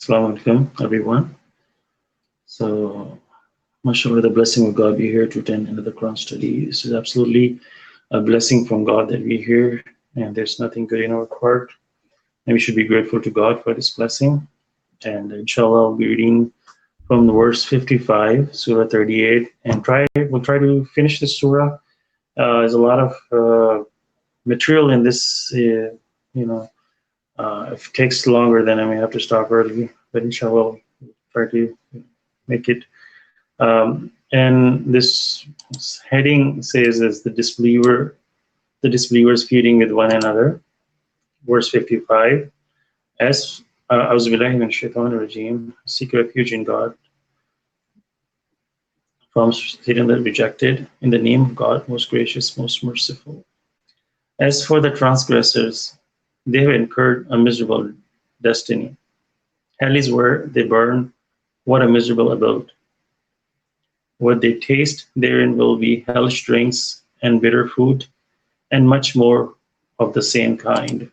Salãmun Alaykum, everyone. So, Masha Allah, the blessing of God be here to attend another Quran study. This is absolutely a blessing from God that we're here, and there's nothing good in our part. And we should be grateful to God for this blessing. And inshallah, I'll be reading from the verse 55, Surah 38, and we'll try to finish this surah. There's a lot of material in this, if it takes longer, then I may have to stop early, but inshallah, we'll try to make it. And this heading says is the disbelievers feuding with one another. Verse 55. As A'udhu billahi minash shaitanir rajim, seek refuge in God from Satan that rejected, in the name of God, most gracious, most merciful. As for the transgressors, they have incurred a miserable destiny. Hell is where they burn. What a miserable abode. What they taste therein will be hellish drinks and bitter food, and much more of the same kind.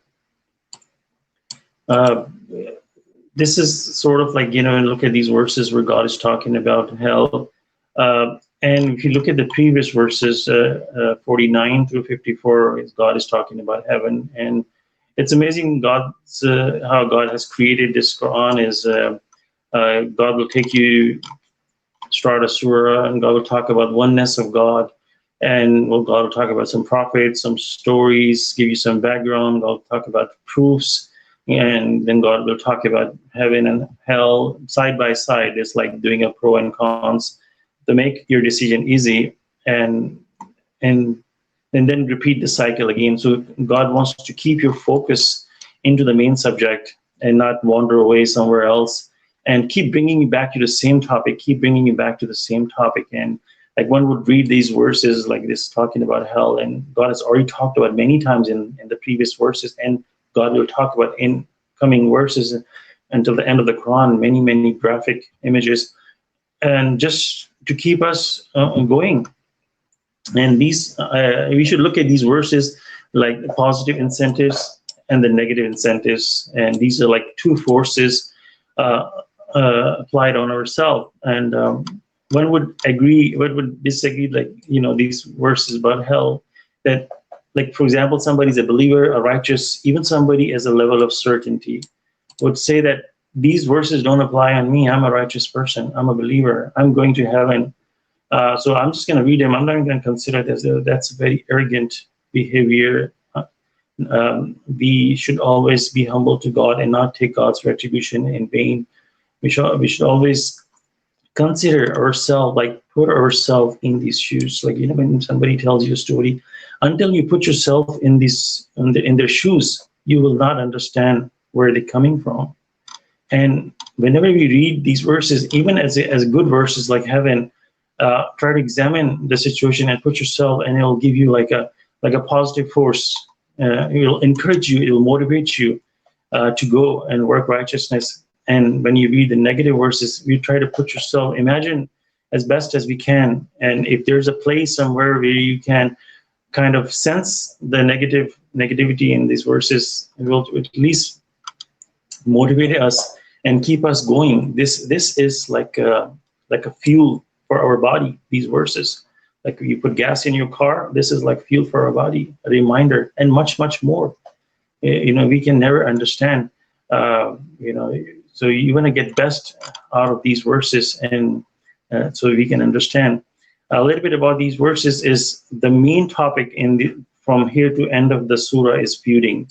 This is sort of like, look at these verses where God is talking about hell. And if you look at the previous verses, 49 through 54, God is talking about heaven. And it's amazing how God has created this Quran is God will take you, start a surah, and God will talk about oneness of God. And God will talk about some prophets, some stories, give you some background. God will talk about proofs. And then God will talk about heaven and hell side by side. It's like doing a pro and cons to make your decision easy, and then repeat the cycle again. So God wants to keep your focus into the main subject and not wander away somewhere else, and keep bringing you back to the same topic, And like one would read these verses like this talking about hell, and God has already talked about many times in the previous verses, and God will talk about in coming verses until the end of the Quran, many graphic images, and just to keep us going. And these we should look at these verses like the positive incentives and the negative incentives, and these are like two forces applied on ourselves. And one would agree, one would disagree, like these verses about hell, that like, for example, somebody's a believer, a righteous, even somebody has a level of certainty, would say that these verses don't apply on me. I'm a righteous person. I'm a believer. I'm going to heaven. So I'm just going to read them. I'm not going to consider this. That's a very arrogant behavior. We should always be humble to God and not take God's retribution in vain. We should always consider ourselves, like put ourselves in these shoes. Like, when somebody tells you a story, until you put yourself in their shoes, you will not understand where they're coming from. And whenever we read these verses, even as good verses like heaven, try to examine the situation and put yourself, and it'll give you like a positive force. It will encourage you. It will motivate you to go and work righteousness. And when you read the negative verses, we try to put yourself, imagine as best as we can. And if there's a place somewhere where you can kind of sense the negativity in these verses, it will at least motivate us and keep us going. This is like a fuel for our body. These verses, like you put gas in your car, this is like fuel for our body, a reminder, and much more. We can never understand. So you want to get best out of these verses, and so we can understand a little bit about these verses. Is the main topic from here to end of the surah is feuding.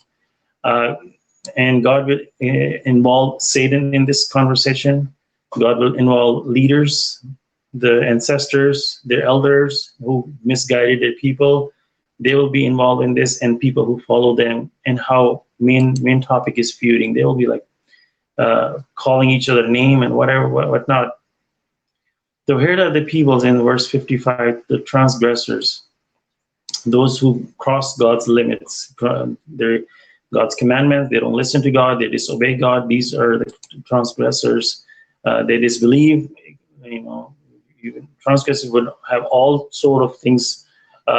And God will involve Satan in this conversation. God will involve leaders, the ancestors, their elders who misguided their people. They will be involved in this, and people who follow them. And how main topic is feuding. They will be like calling each other name and whatnot. So here are the peoples in verse 55, the transgressors, those who cross God's limits. They're God's commandments, they don't listen to God, they disobey God. These are the transgressors. They disbelieve. Even transgressors would have all sort of things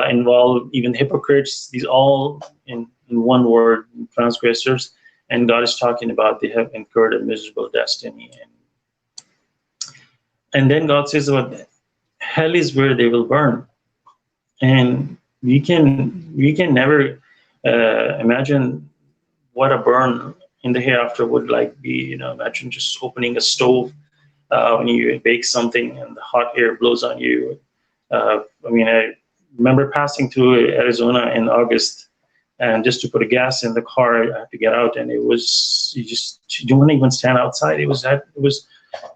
involved, even hypocrites. These all in one word, transgressors. and God is talking about they have incurred a miserable destiny. And then God says about hell is where they will burn. And we can never imagine what a burn in the hereafter would like be. Imagine just opening a stove when you bake something and the hot air blows on you. I remember passing through Arizona in August, and just to put a gas in the car, I had to get out, and it was you don't want to even stand outside. It was at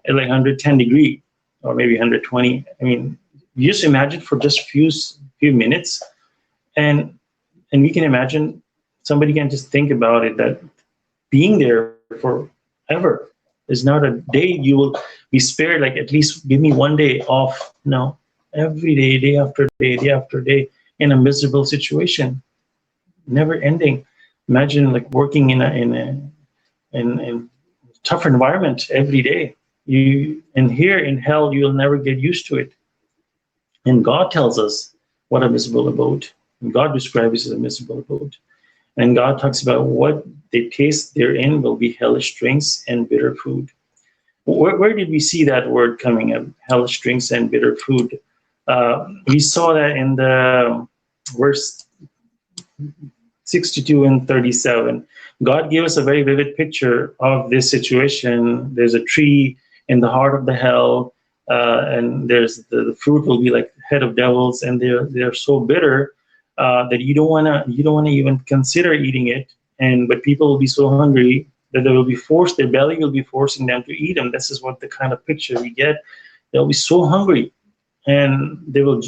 like 110 degree, or maybe 120. I mean, you just imagine for just few minutes, and we can imagine somebody can just think about it, that being there forever is not a day you will be spared. Like, at least give me one day off. No, every day, day after day, in a miserable situation, never ending. Imagine like working in a tough environment every day. And here in hell, you'll never get used to it. And God tells us what a miserable abode. And God describes it as a miserable abode. And God talks about what they taste therein will be hellish drinks and bitter food. Where did we see that word coming up? Hellish drinks and bitter food. We saw that in the verse 62 and 37. God gave us a very vivid picture of this situation. There's a tree in the heart of the hell, and there's the fruit will be like the head of devils, and they're so bitter that you don't wanna even consider eating it. But people will be so hungry that they will be forced. Their belly will be forcing them to eat them. This is what the kind of picture we get. They'll be so hungry, and they will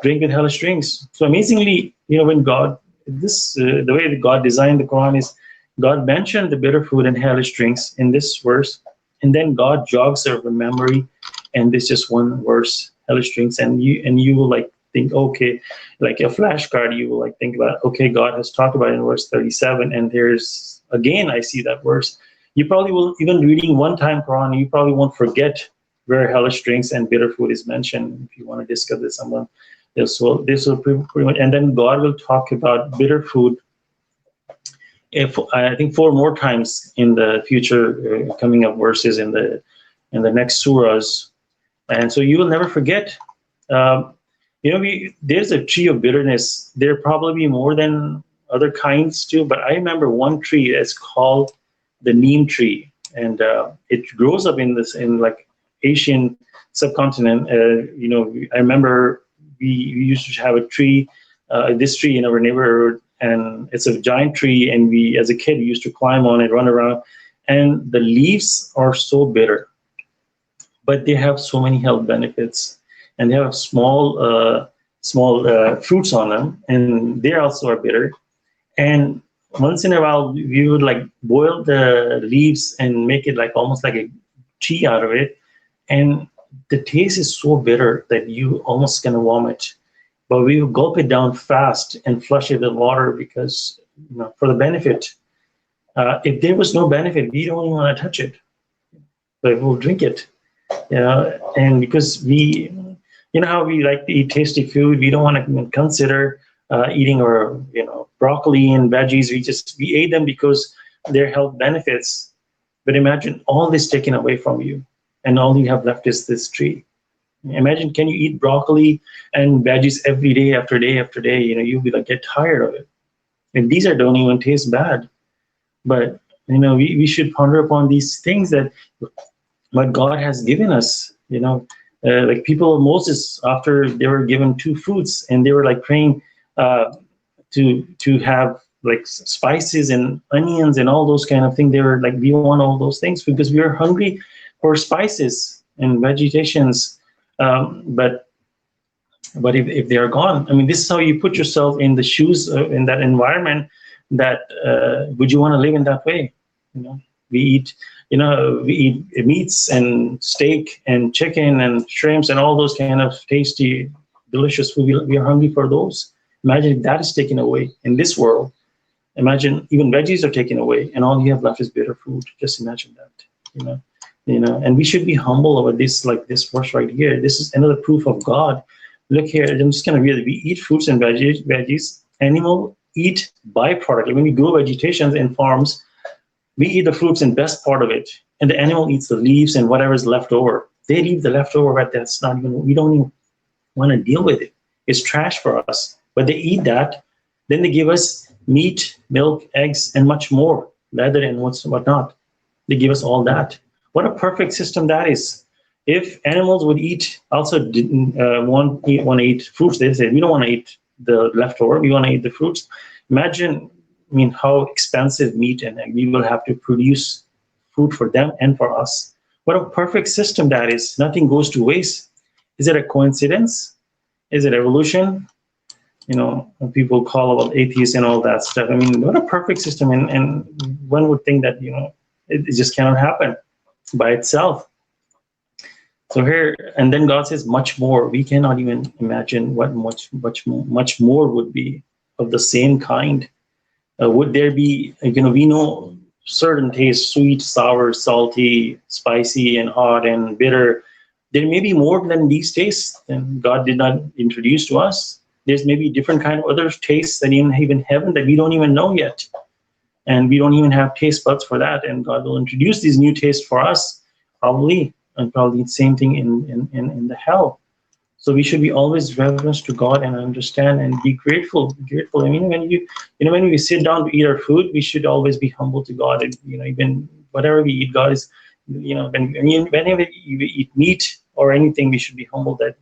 drink with hellish drinks. So amazingly, when God, the way that God designed the Quran is, God mentioned the bitter food and hellish drinks in this verse, and then God jogs our memory, and this just one verse, hellish drinks, and you will like think, okay, like a flashcard, you will like think about, okay, God has talked about it in verse 37, and there's again I see that verse. You probably will, even reading one time Quran, you probably won't forget where hellish drinks and bitter food is mentioned. If you want to discuss this someone, this will pretty much, and then God will talk about bitter food, if I think 4 more times in the future, coming up verses in the next surahs. And so you will never forget. There's a tree of bitterness. There probably be more than other kinds too, but I remember one tree that's called the neem tree, and it grows up in like Asian subcontinent. I remember we used to have a tree, this tree in our neighborhood, and it's a giant tree, and we, as a kid, we used to climb on it, run around, and the leaves are so bitter, but they have so many health benefits, and they have small fruits on them, and they also are bitter. And once in a while, we would like boil the leaves and make it like almost like a tea out of it, and the taste is so bitter that you almost gonna vomit. But we will gulp it down fast and flush it with water, because for the benefit. If there was no benefit, we don't even want to touch it, but we'll drink it. And because how we like to eat tasty food, we don't want to consider eating our broccoli and veggies. We ate them because they're health benefits. But imagine all this taken away from you, and all you have left is this tree. Imagine, can you eat broccoli and veggies every day after day after day? You'll be like, get tired of it. And these don't even taste bad. But we should ponder upon these things, that what God has given us. Like people of Moses, after they were given 2 foods, and they were like praying to have like spices and onions and all those kind of things. They were like, we want all those things because we are hungry for spices and vegetations. But if they are gone, this is how you put yourself in the shoes in that environment. That would you want to live in that way? We eat meats and steak and chicken and shrimps and all those kind of tasty, delicious food. We are hungry for those. Imagine if that is taken away in this world. Imagine even veggies are taken away, and all you have left is bitter food. Just imagine that. And we should be humble over this, like this verse right here. This is another proof of God. Look here, I'm just going to read it. We eat fruits and veggies. Animal eat byproduct. When we grow vegetations in farms, We eat the fruits and best part of it, and the animal eats the leaves and whatever is left over. They leave the leftover, but that's not even, we don't even want to deal with it. It's trash for us. But they eat that. Then they give us meat, milk, eggs, and much more, leather and whatnot. They give us all that. What a perfect system that is. If animals would eat, also didn't want to eat fruits, they said, we don't want to eat the leftover, we want to eat the fruits. Imagine, I mean, how expensive meat and egg, we will have to produce food for them and for us. What a perfect system that is. Nothing goes to waste. Is it a coincidence? Is it evolution? You know, people call about atheists and all that stuff. I mean, what a perfect system. And one would think that, you know, it just cannot happen by itself. So here, and then God says much more. We cannot even imagine what much more would be of the same kind. Would there be, you know, we know certain tastes, sweet, sour, salty, spicy, and hot, and bitter. There may be more than these tastes that God did not introduce to us. There's maybe different kind of other tastes that even heaven that we don't even know yet. And we don't even have taste buds for that. And God will introduce these new tastes for us, probably, and probably the same thing in the hell. So we should be always reverence to God and understand and be grateful. Grateful. I mean, when we sit down to eat our food, we should always be humble to God. And, you know, even whatever we eat, God is, you know, whenever you eat meat or anything, we should be humble that,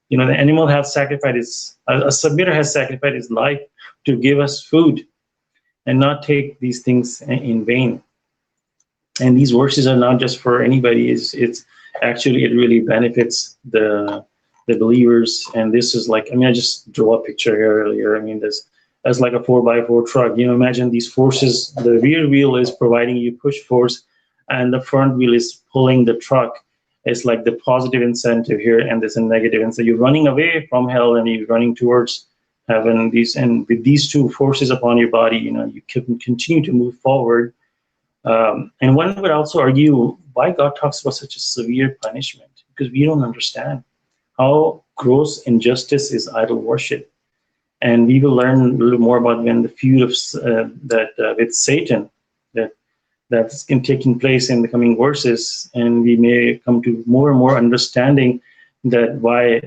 you know, the animal has sacrificed a submitter has sacrificed his life to give us food, and not take these things in vain. And these verses are not just for anybody. It's actually, it really benefits the believers. And this is like, I mean, I just drew a picture here earlier. I mean, that's like a 4x4 truck. You know, imagine these forces. The rear wheel is providing you push force, and the front wheel is pulling the truck. It's like the positive incentive here, and there's a negative incentive. You're running away from hell and you're running towards heaven. And with these two forces upon your body, you know, you can continue to move forward. And one would also argue why God talks about such a severe punishment, because we don't understand how gross injustice is idol worship. And we will learn a little more about when the feud of with Satan that's taking place in the coming verses, and we may come to more and more understanding that why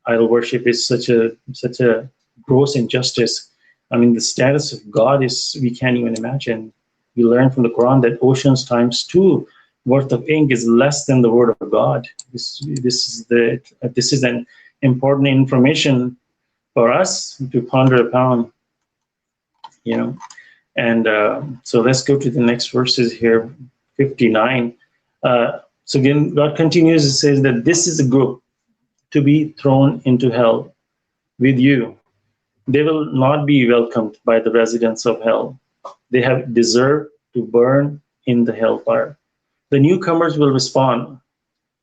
idol worship is such a gross injustice. I mean, the status of God is, we can't even imagine. We learn from the Quran that oceans times 2 worth of ink is less than the word of God. This is an important information for us to ponder upon, you know. And so let's go to the next verses here, 59. So again, God continues, it says that this is a group to be thrown into hell with you. They will not be welcomed by the residents of hell. They have deserved to burn in the hellfire. The newcomers will respond,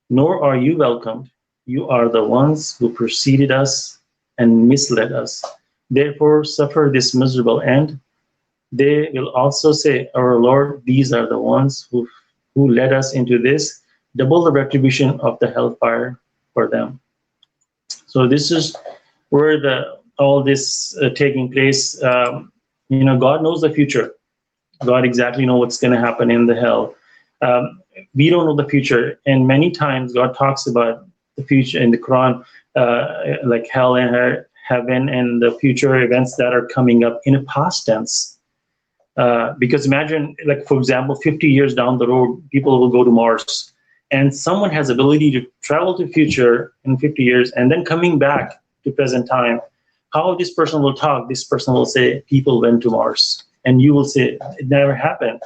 nor are you welcomed. You are the ones who preceded us and misled us. Therefore, suffer this miserable end. They will also say, our Lord, these are the ones who led us into this. Double the retribution of the hellfire for them. So this is where all this taking place. You know, God knows the future. God exactly knows what's going to happen in the hell. We don't know the future, and many times God talks about the future in the Quran, like hell and heaven and the future events that are coming up in a past tense. Because imagine, like, for example, 50 years down the road, people will go to Mars, and someone has ability to travel to future in 50 years and then coming back to present time. How this person will talk, this person will say, people went to Mars. And you will say, it never happened.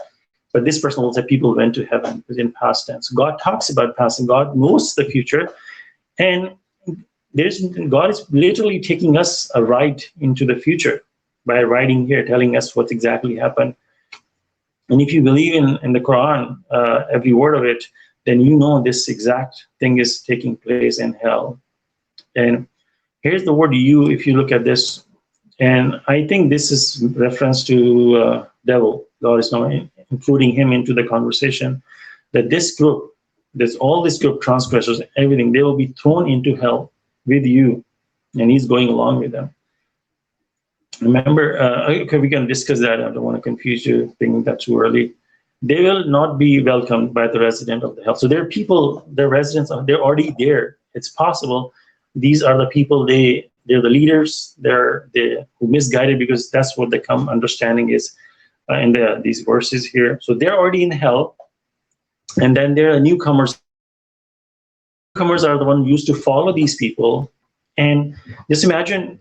But this person will say, people went to heaven, in past tense. God talks about past, and God knows the future. And God is literally taking us a ride into the future by writing here, telling us what exactly happened. And if you believe in the Quran, every word of it, then you know this exact thing is taking place in hell. And here's the word you, if you look at this, and I think this is reference to devil. God is now including him into the conversation, that this group, there's all this group, transgressors, everything, they will be thrown into hell with you, and he's going along with them. Remember, okay, we can discuss that. I don't want to confuse you, thinking that too early. they will not be welcomed by the resident of the hell. So there are people, the residents, they're already there. It's possible these are the people, they're the leaders, they're who misguided, because that's what the common understanding is in these verses here. So they're already in hell, and then there are newcomers. Newcomers are the ones who used to follow these people, and just imagine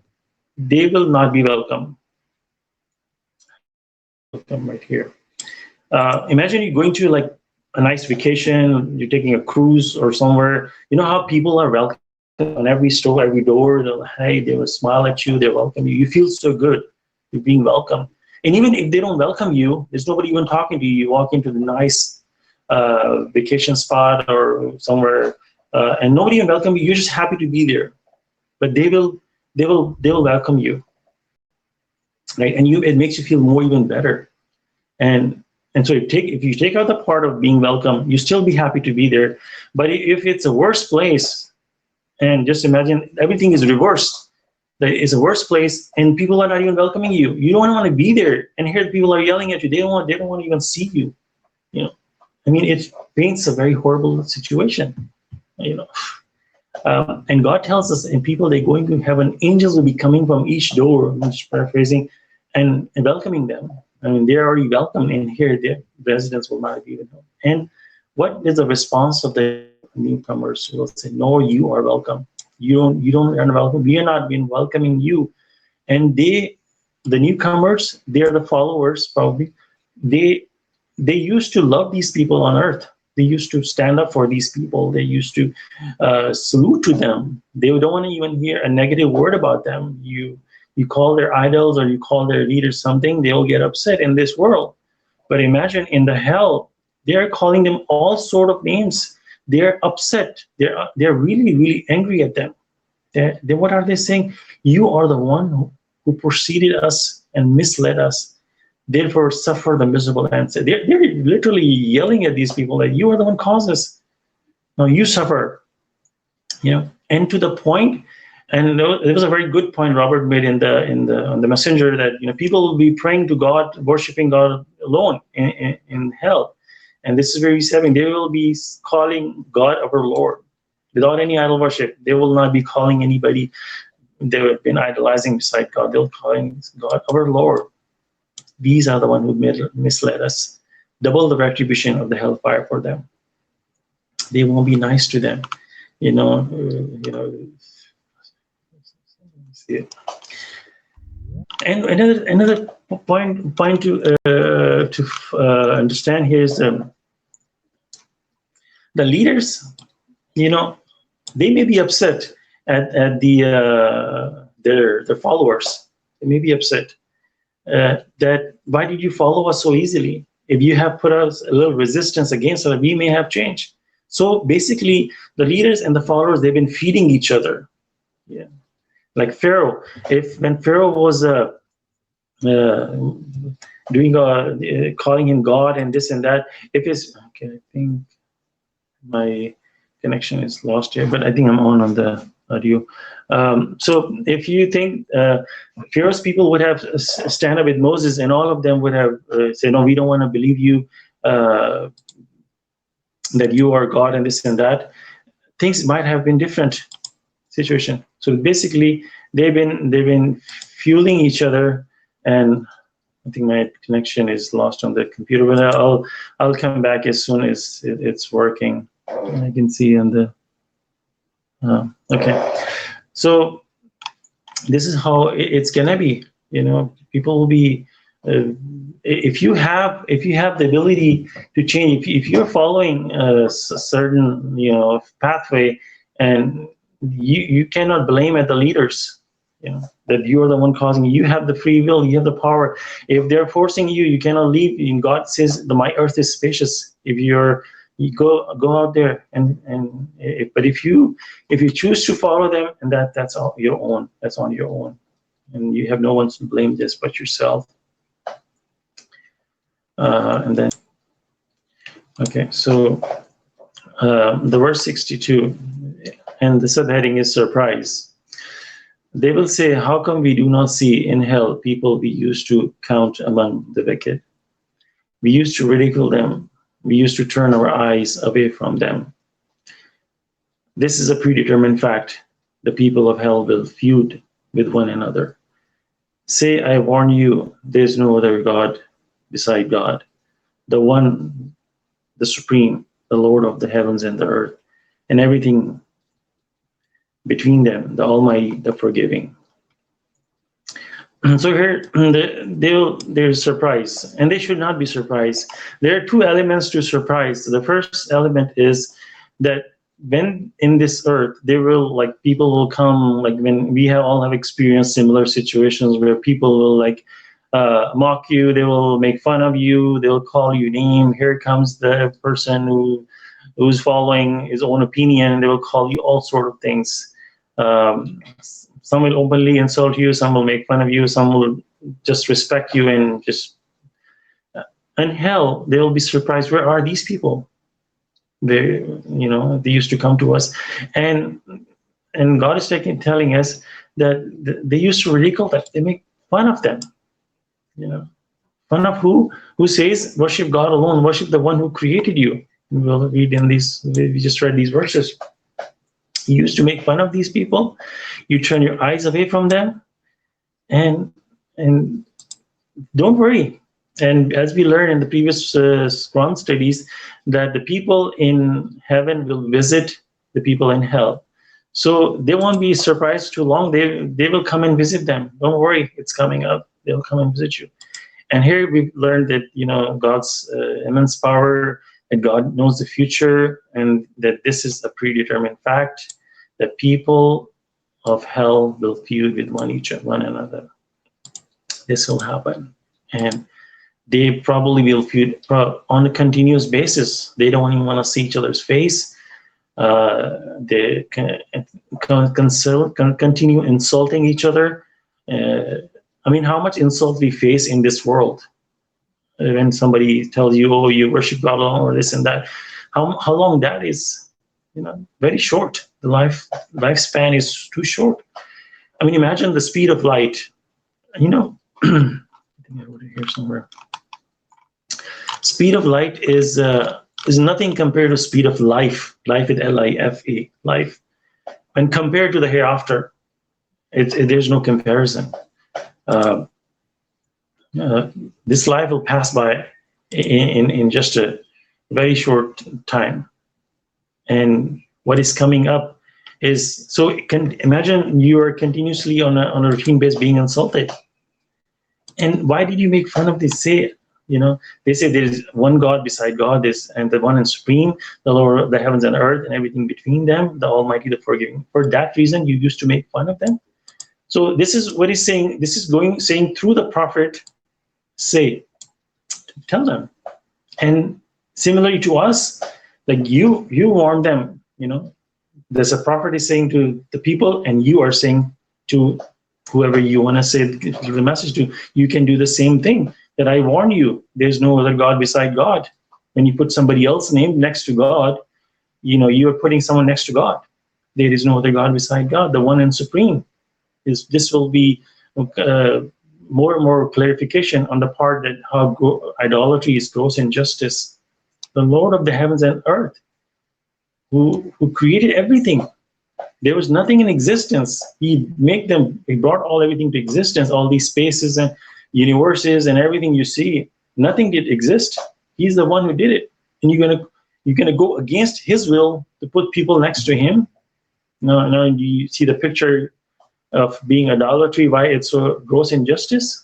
they will not be welcome. Welcome right here. Imagine you're going to like a nice vacation, you're taking a cruise or somewhere. You know how people are welcome on every store, every door. Hey, they will smile at you, they welcome you. You feel so good, you're being welcomed. And even if they don't welcome you, there's nobody even talking to you. You walk into the nice vacation spot or somewhere, and nobody even welcome you. You're just happy to be there, but they will welcome you, right? And it makes you feel more even better. And so if you take out the part of being welcome, you still be happy to be there. But if it's a worse place, and just imagine everything is reversed, that it's a worse place and people are not even welcoming you. You don't want to be there, and here people are yelling at you. They don't want to even see you. You know, I mean, it paints a very horrible situation. You know, and God tells us, and people, they're going to heaven, angels will be coming from each door, I'm just paraphrasing, and welcoming them. I mean, they're already welcome, and here their residents will not even know. And what is the response of the newcomers? Who will say, "No, you are welcome. You don't are welcome. We are not been welcoming you." And the newcomers, they are the followers probably. They used to love these people on earth. They used to stand up for these people. They used to salute to them. They don't want to even hear a negative word about them. You call their idols or you call their leaders something, they'll get upset in this world. But imagine in the hell, they're calling them all sort of names. They're upset. They're really, really angry at them. What are they saying? You are the one who preceded us and misled us. Therefore, suffer the miserable answer. They're literally yelling at these people that you are the one caused this. Now you suffer. You know, and to the point. And there was a very good point Robert made on the messenger, that people will be praying to God, worshiping God alone in hell, and this is very saving. They will be calling God our Lord without any idol worship. They will not be calling anybody they have been idolizing beside God. They'll calling God our Lord. These are the ones who misled us. Double the retribution of the hellfire for them. They won't be nice to them. And another point to understand here is the leaders. They may be upset at their followers. They may be upset that why did you follow us so easily? If you have put us a little resistance against us, we may have changed. So basically, the leaders and the followers, they've been feeding each other. Yeah. Like Pharaoh, when Pharaoh was calling him God and this and that, I think my connection is lost here, but I think I'm on the audio. So if you think Pharaoh's people would have stand up with Moses, and all of them would have said, no, we don't want to believe you, that you are God and this and that, things might have been different situation. So basically, they've been fueling each other, and I think my connection is lost on the computer, but I'll come back as soon as it's working. I can see on the okay. So this is how it's gonna be. People will be. If you have the ability to change, if you're following a certain pathway, and you cannot blame at the leaders, that you are the one causing it. You have the free will, you have the power. If they're forcing you, you cannot leave. And God says, my earth is spacious. If you go out there, but if you choose to follow them, and that's all your own. That's on your own, and you have no one to blame this but yourself. And then, okay, so the verse 62, and the subheading is surprise. They will say, how come we do not see in hell people we used to count among the wicked? We used to ridicule them. We used to turn our eyes away from them. This is a predetermined fact. The people of hell will feud with one another. Say, I warn you, there's no other God beside God, the one, the supreme, the Lord of the heavens and the earth, and everything between them, the Almighty, the forgiving. So here, they're surprised, and they should not be surprised. There are two elements to surprise. The first element is that when in this earth, there will, like, people will come, like when we all have experienced similar situations where people will mock you, they will make fun of you, they'll call you name. Here comes the person who's following his own opinion, they will call you all sort of things. Some will openly insult you, some will make fun of you, some will just respect you, and just in hell they will be surprised, where are these people? They used to come to us, and God is telling us that they used to ridicule that, they make fun of them. Fun of who? Who says worship God alone, worship the one who created you. And we'll read in these, we just read these verses. You used to make fun of these people. You turn your eyes away from them, and don't worry. And as we learned in the previous Quran studies, that the people in heaven will visit the people in hell. So they won't be surprised too long. They will come and visit them. Don't worry, it's coming up. They'll come and visit you. And here we've learned that God's immense power, that God knows the future, and that this is a predetermined fact, that people of hell will feud with one another. This will happen, and they probably will feud on a continuous basis. They don't even want to see each other's face. They can continue insulting each other. I mean, how much insult we face in this world? When somebody tells you, "Oh, you worship God alone," or this and that, how long that is? Very short. The lifespan is too short. I mean, imagine the speed of light. I think I wrote it here somewhere. Speed of light is nothing compared to speed of life. Life with L-I-F-E, life. When compared to the hereafter, there's no comparison. This life will pass by in just a very short time, and what is coming up is, so imagine you are continuously on a routine base being insulted. And why did you make fun of this? They say there is one God beside God, and the one and supreme, the Lord of the heavens and earth, and everything between them, the Almighty, the forgiving. For that reason, you used to make fun of them. So this is what he's saying. This is saying through the prophet, tell them. And similarly to us, like you warn them. There's a prophet is saying to the people, and you are saying to whoever you want to say the message to. You can do the same thing. That I warn you, there's no other God beside God. When you put somebody else's name next to God, you are putting someone next to God. There is no other God beside God, the one and supreme. This will be more and more clarification on the part that how idolatry is gross injustice. The Lord of the heavens and earth, who created everything. There was nothing in existence. He brought everything to existence, all these spaces and universes and everything you see. Nothing did exist. He's the one who did it. And you're gonna go against his will to put people next to him. Now you see the picture of being idolatry, why it's so gross injustice.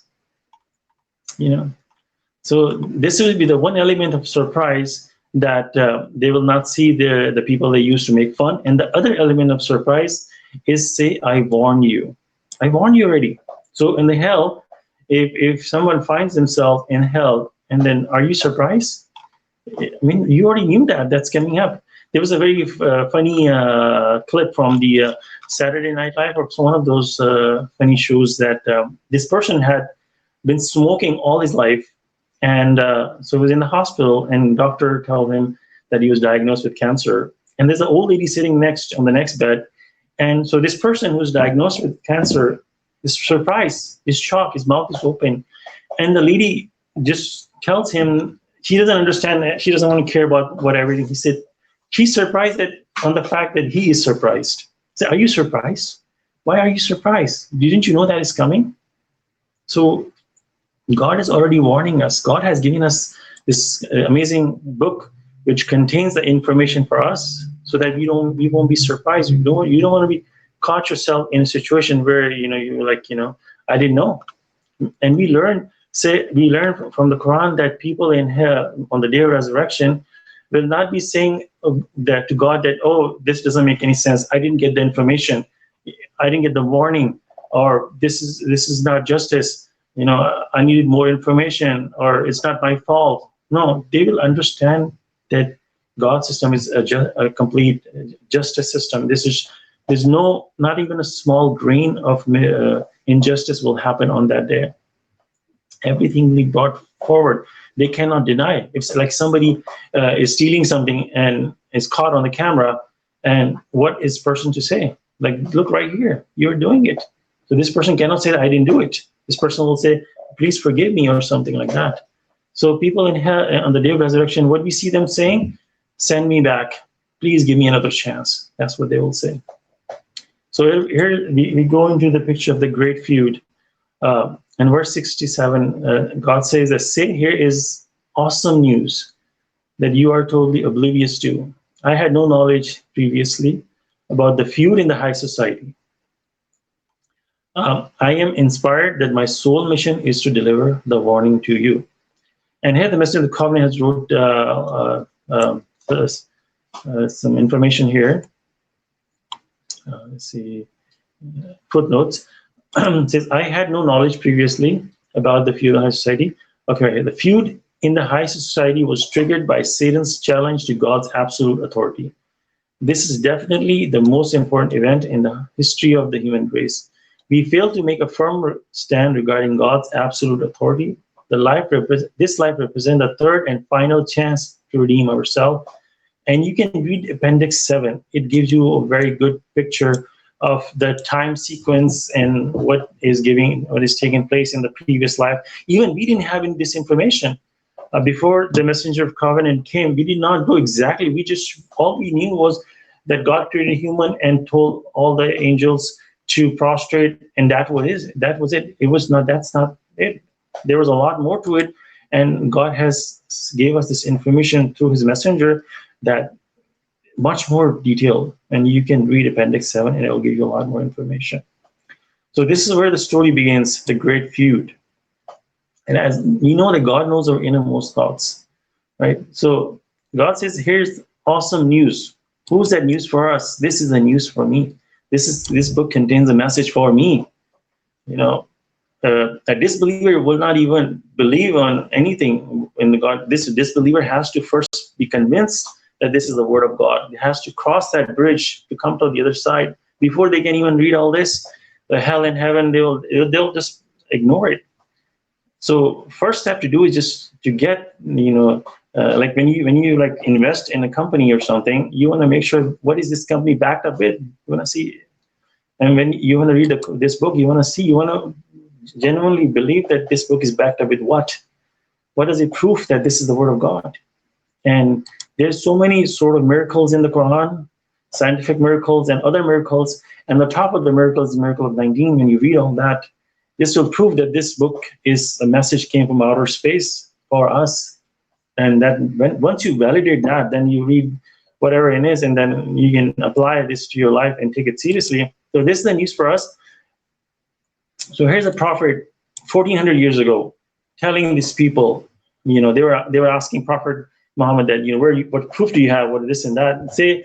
So this will be the one element of surprise, that they will not see the people they used to make fun. And the other element of surprise is, say, I warn you. I warned you already. So in the hell, if someone finds themselves in hell, and then are you surprised? I mean, you already knew that's coming up. There was a very funny clip from the Saturday Night Live, or one of those funny shows, that this person had been smoking all his life. And so he was in the hospital, and doctor told him that he was diagnosed with cancer. And there's an old lady sitting on the next bed. And so this person who's diagnosed with cancer is surprised, is shocked, his mouth is open. And the lady just tells him, she doesn't understand that. She doesn't want to care about what everything. He said, she's surprised on the fact that he is surprised. I said, are you surprised? Why are you surprised? Didn't you know that is coming? So God is already warning us. God has given us this amazing book which contains the information for us, so that we won't be surprised. You don't want to be caught yourself in a situation where you're like, I didn't know. And we learn from the Quran that people in hell on the day of resurrection will not be saying that to God that, oh, this doesn't make any sense. I didn't get the information. I didn't get the warning, or this is not justice. I needed more information, or it's not my fault. No, they will understand that God's system is a complete justice system. There's not even a small grain of injustice will happen on that day. Everything will be brought forward. They cannot deny. If like somebody is stealing something and is caught on the camera, and what is person to say? Like, look right here, you're doing it. So this person cannot say that I didn't do it. This person will say, please forgive me, or something like that. So people in hell on the day of resurrection, what we see them saying, send me back. Please give me another chance. That's what they will say. So here we go into the picture of the great feud. In verse 67, God says that, say, here is awesome news that you are totally oblivious to. I had no knowledge previously about the feud in the high society. I am inspired that my sole mission is to deliver the warning to you. And here the Messenger of the Covenant has wrote some information here. Let's see, footnotes. It says, I had no knowledge previously about the feud in the high society. Okay, the feud in the high society was triggered by Satan's challenge to God's absolute authority. This is definitely the most important event in the history of the human race. We failed to make a firm stand regarding God's absolute authority. This life represents the third and final chance to redeem ourselves. And you can read Appendix 7. It gives you a very good picture of the time sequence and what is taking place in the previous life. Even we didn't have this information. Before the Messenger of Covenant came, we did not know exactly. All we knew was that God created a human and told all the angels to prostrate, and that was it. That's not it. There was a lot more to it, and God has gave us this information through his messenger that much more detailed, and you can read Appendix 7 and it will give you a lot more information. So this is where the story begins, the great feud. And as we know that God knows our innermost thoughts, right? So God says, here's awesome news. Who's that news for us? This is the news for me. This book contains a message for me. A disbeliever will not even believe on anything in the God. This disbeliever has to first be convinced that this is the word of God. It has to cross that bridge to come to the other side. Before they can even read all this, the hell and heaven, they'll just ignore it. So first step to do is just to get, like when you like invest in a company or something, you want to make sure, what is this company backed up with? You want to see, and when you want to read this book, you want to genuinely believe that this book is backed up with what? What is it proof that this is the word of God? And there's so many sort of miracles in the Quran, scientific miracles and other miracles. And the top of the miracle is the miracle of 19. When you read all that, this will prove that this book is a message came from outer space for us. And that once you validate that, then you read whatever it is, and then you can apply this to your life and take it seriously. So this is the news for us. So here's a prophet 1400 years ago telling these people, they were asking Prophet Muhammad that, what proof do you have? What this and that? Say,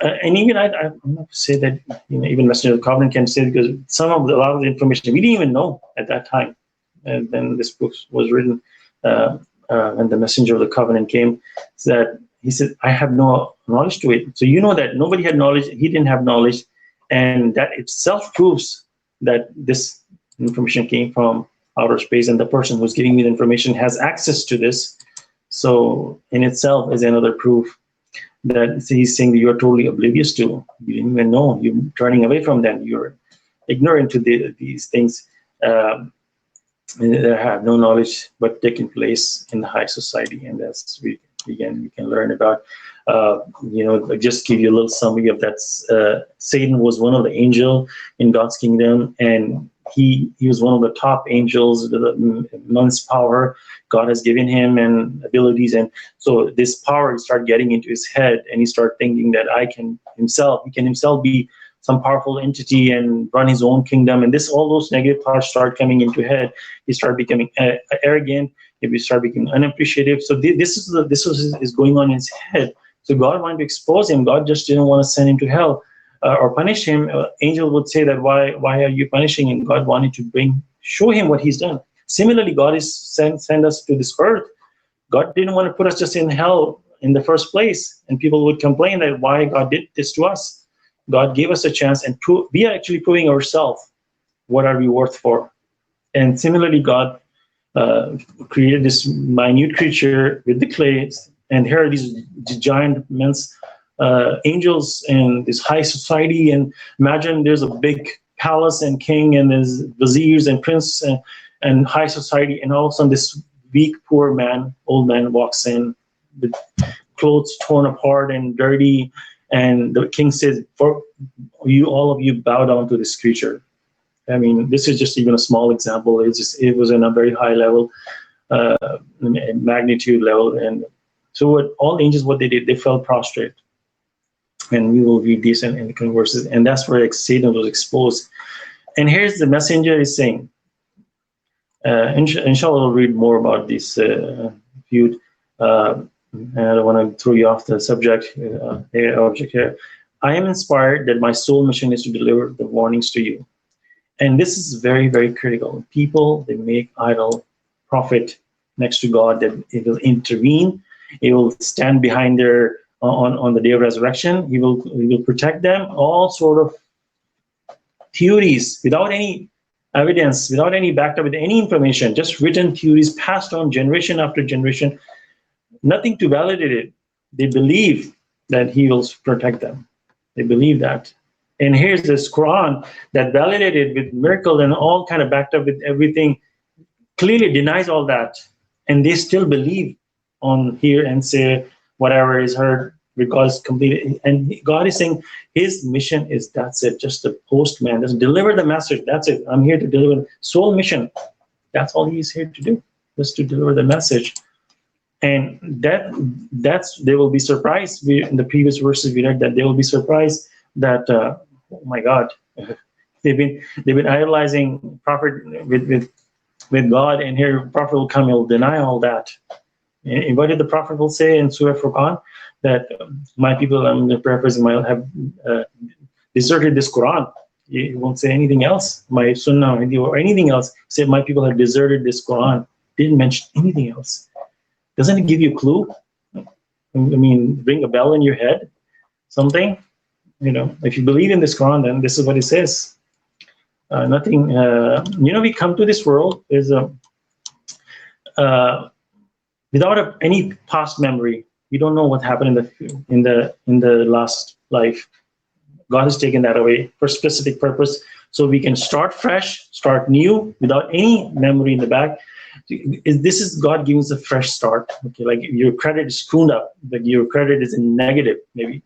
and even I'm not to say that even Messenger of the Covenant can say, because a lot of the information we didn't even know at that time. And then this book was written, and the Messenger of the Covenant came, that he said, I have no knowledge to it. So that nobody had knowledge, he didn't have knowledge, and that itself proves that this information came from outer space, and the person who's giving me the information has access to this. So in itself is another proof that he's saying that you're totally oblivious to. You didn't even know. You're turning away from them. You're ignorant to these things. that have no knowledge but taking place in the high society, and that's we can learn about. Just give you a little summary of that. Satan was one of the angel in God's kingdom, and he was one of the top angels, the immense power God has given him and abilities, and so this power started getting into his head, and he started thinking that he can himself be some powerful entity and run his own kingdom, and all those negative thoughts start coming into head. He started becoming arrogant. He started becoming unappreciative. So this is going on in his head. So God wanted to expose him. God just didn't want to send him to hell or punish him. Angel would say that why are you punishing him? God wanted to show him what he's done. Similarly, God is send us to this earth. God didn't want to put us just in hell in the first place, and people would complain that why God did this to us. God gave us a chance, and we are actually proving ourselves what are we worth for. And similarly, God created this minute creature with the clay, and here are these giant immense angels in this high society. And imagine there's a big palace and king, and there's viziers and prince and high society, and all of a sudden this weak, poor man, old man walks in with clothes torn apart and dirty. And the king says, "For you, all of you, bow down to this creature." I mean, this is just even a small example. It was in a very high level, magnitude level. And so all angels, what they did, they fell prostrate. And we will read this in the coming verses. And that's where Satan was exposed. And here's the messenger is saying, inshallah, we'll read more about this feud. And I don't want to throw you off the subject here. I am inspired that my sole mission is to deliver the warnings to you. And this is very, very critical. People, they make idol prophet next to God, that it will intervene. It will stand behind their on the day of resurrection. He will protect them. All sort of theories without any evidence, without any backed up with any information, just written theories passed on generation after generation. Nothing to validate it. They believe that he will protect them. They believe that. And here's this Quran that validated with miracle and all kind of backed up with everything, clearly denies all that. And they still believe on here and say whatever is heard because completely. And God is saying his mission is, that's it, just the postman. Just deliver the message. That's it. I'm here to deliver sole mission. That's all he's here to do, just to deliver the message. And that's they will be surprised. In the previous verses we read that they will be surprised that oh my God, they've been idolizing prophet with God, and here prophet will come, he'll deny all that. And what did the prophet will say in Surah Furqan? That my people, I'm paraphrasing, might have deserted this Quran. He won't say anything else. My Sunnah or anything else. He said my people have deserted this Quran. Didn't mention anything else. Doesn't it give you a clue? I mean, ring a bell in your head, something. If you believe in this Quran, then this is what it says. Nothing. We come to this world without any past memory. We don't know what happened in the last life. God has taken that away for a specific purpose, so we can start fresh, start new, without any memory in the back. This is God giving us a fresh start. Okay, like your credit is screwed up, like your credit is in negative maybe,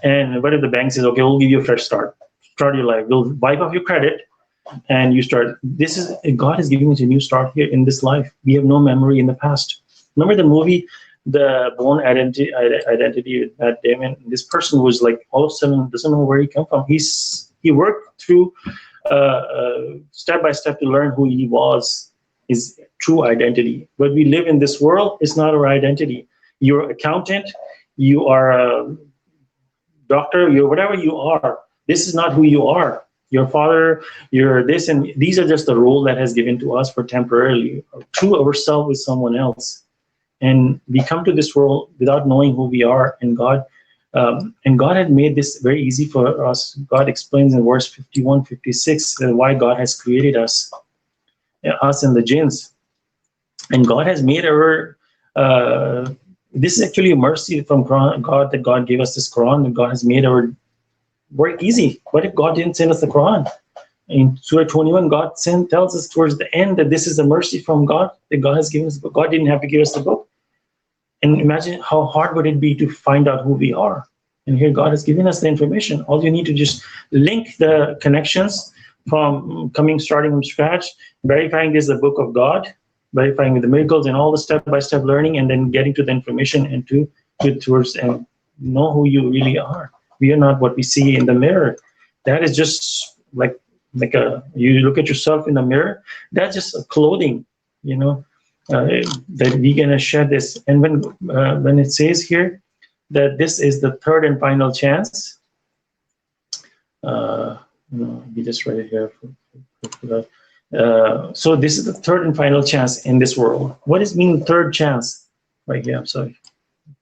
and what if the bank says, okay, we'll give you a fresh start your life, we'll wipe off your credit, and you start. God is giving us a new start here in this life. We have no memory in the past. Remember the movie, The Bourne Identity with Matt Damon? This person was like all of a sudden doesn't know where he come from. He worked through step by step to learn who he was, his true identity. But we live in this world, it's not our identity. You're an accountant, you are a doctor, you're whatever you are. This is not who you are. Your father, you're this, and these are just the role that has given to us for temporarily. True ourselves is someone else. And we come to this world without knowing who we are, and God had made this very easy for us. God explains in verse 51, 56 why God has created us and the jinns. And God has made this is actually a mercy from God, that God gave us this Quran, and God has made our work easy. What if God didn't send us the Quran? In Surah 21, God tells us towards the end that this is a mercy from God, that God has given us the book. God didn't have to give us the book. And imagine how hard would it be to find out who we are. And here God has given us the information. All you need to just link the connections from starting from scratch, verifying this is the book of God, verifying the miracles and all the step-by-step learning, and then getting to the information and towards and know who you really are. We are not what we see in the mirror. That is just like you look at yourself in the mirror. That's just a clothing, that we're gonna shed this. And when it says here that this is the third and final chance, we just write it here. So this is the third and final chance in this world. What does mean third chance? Right here, I'm sorry.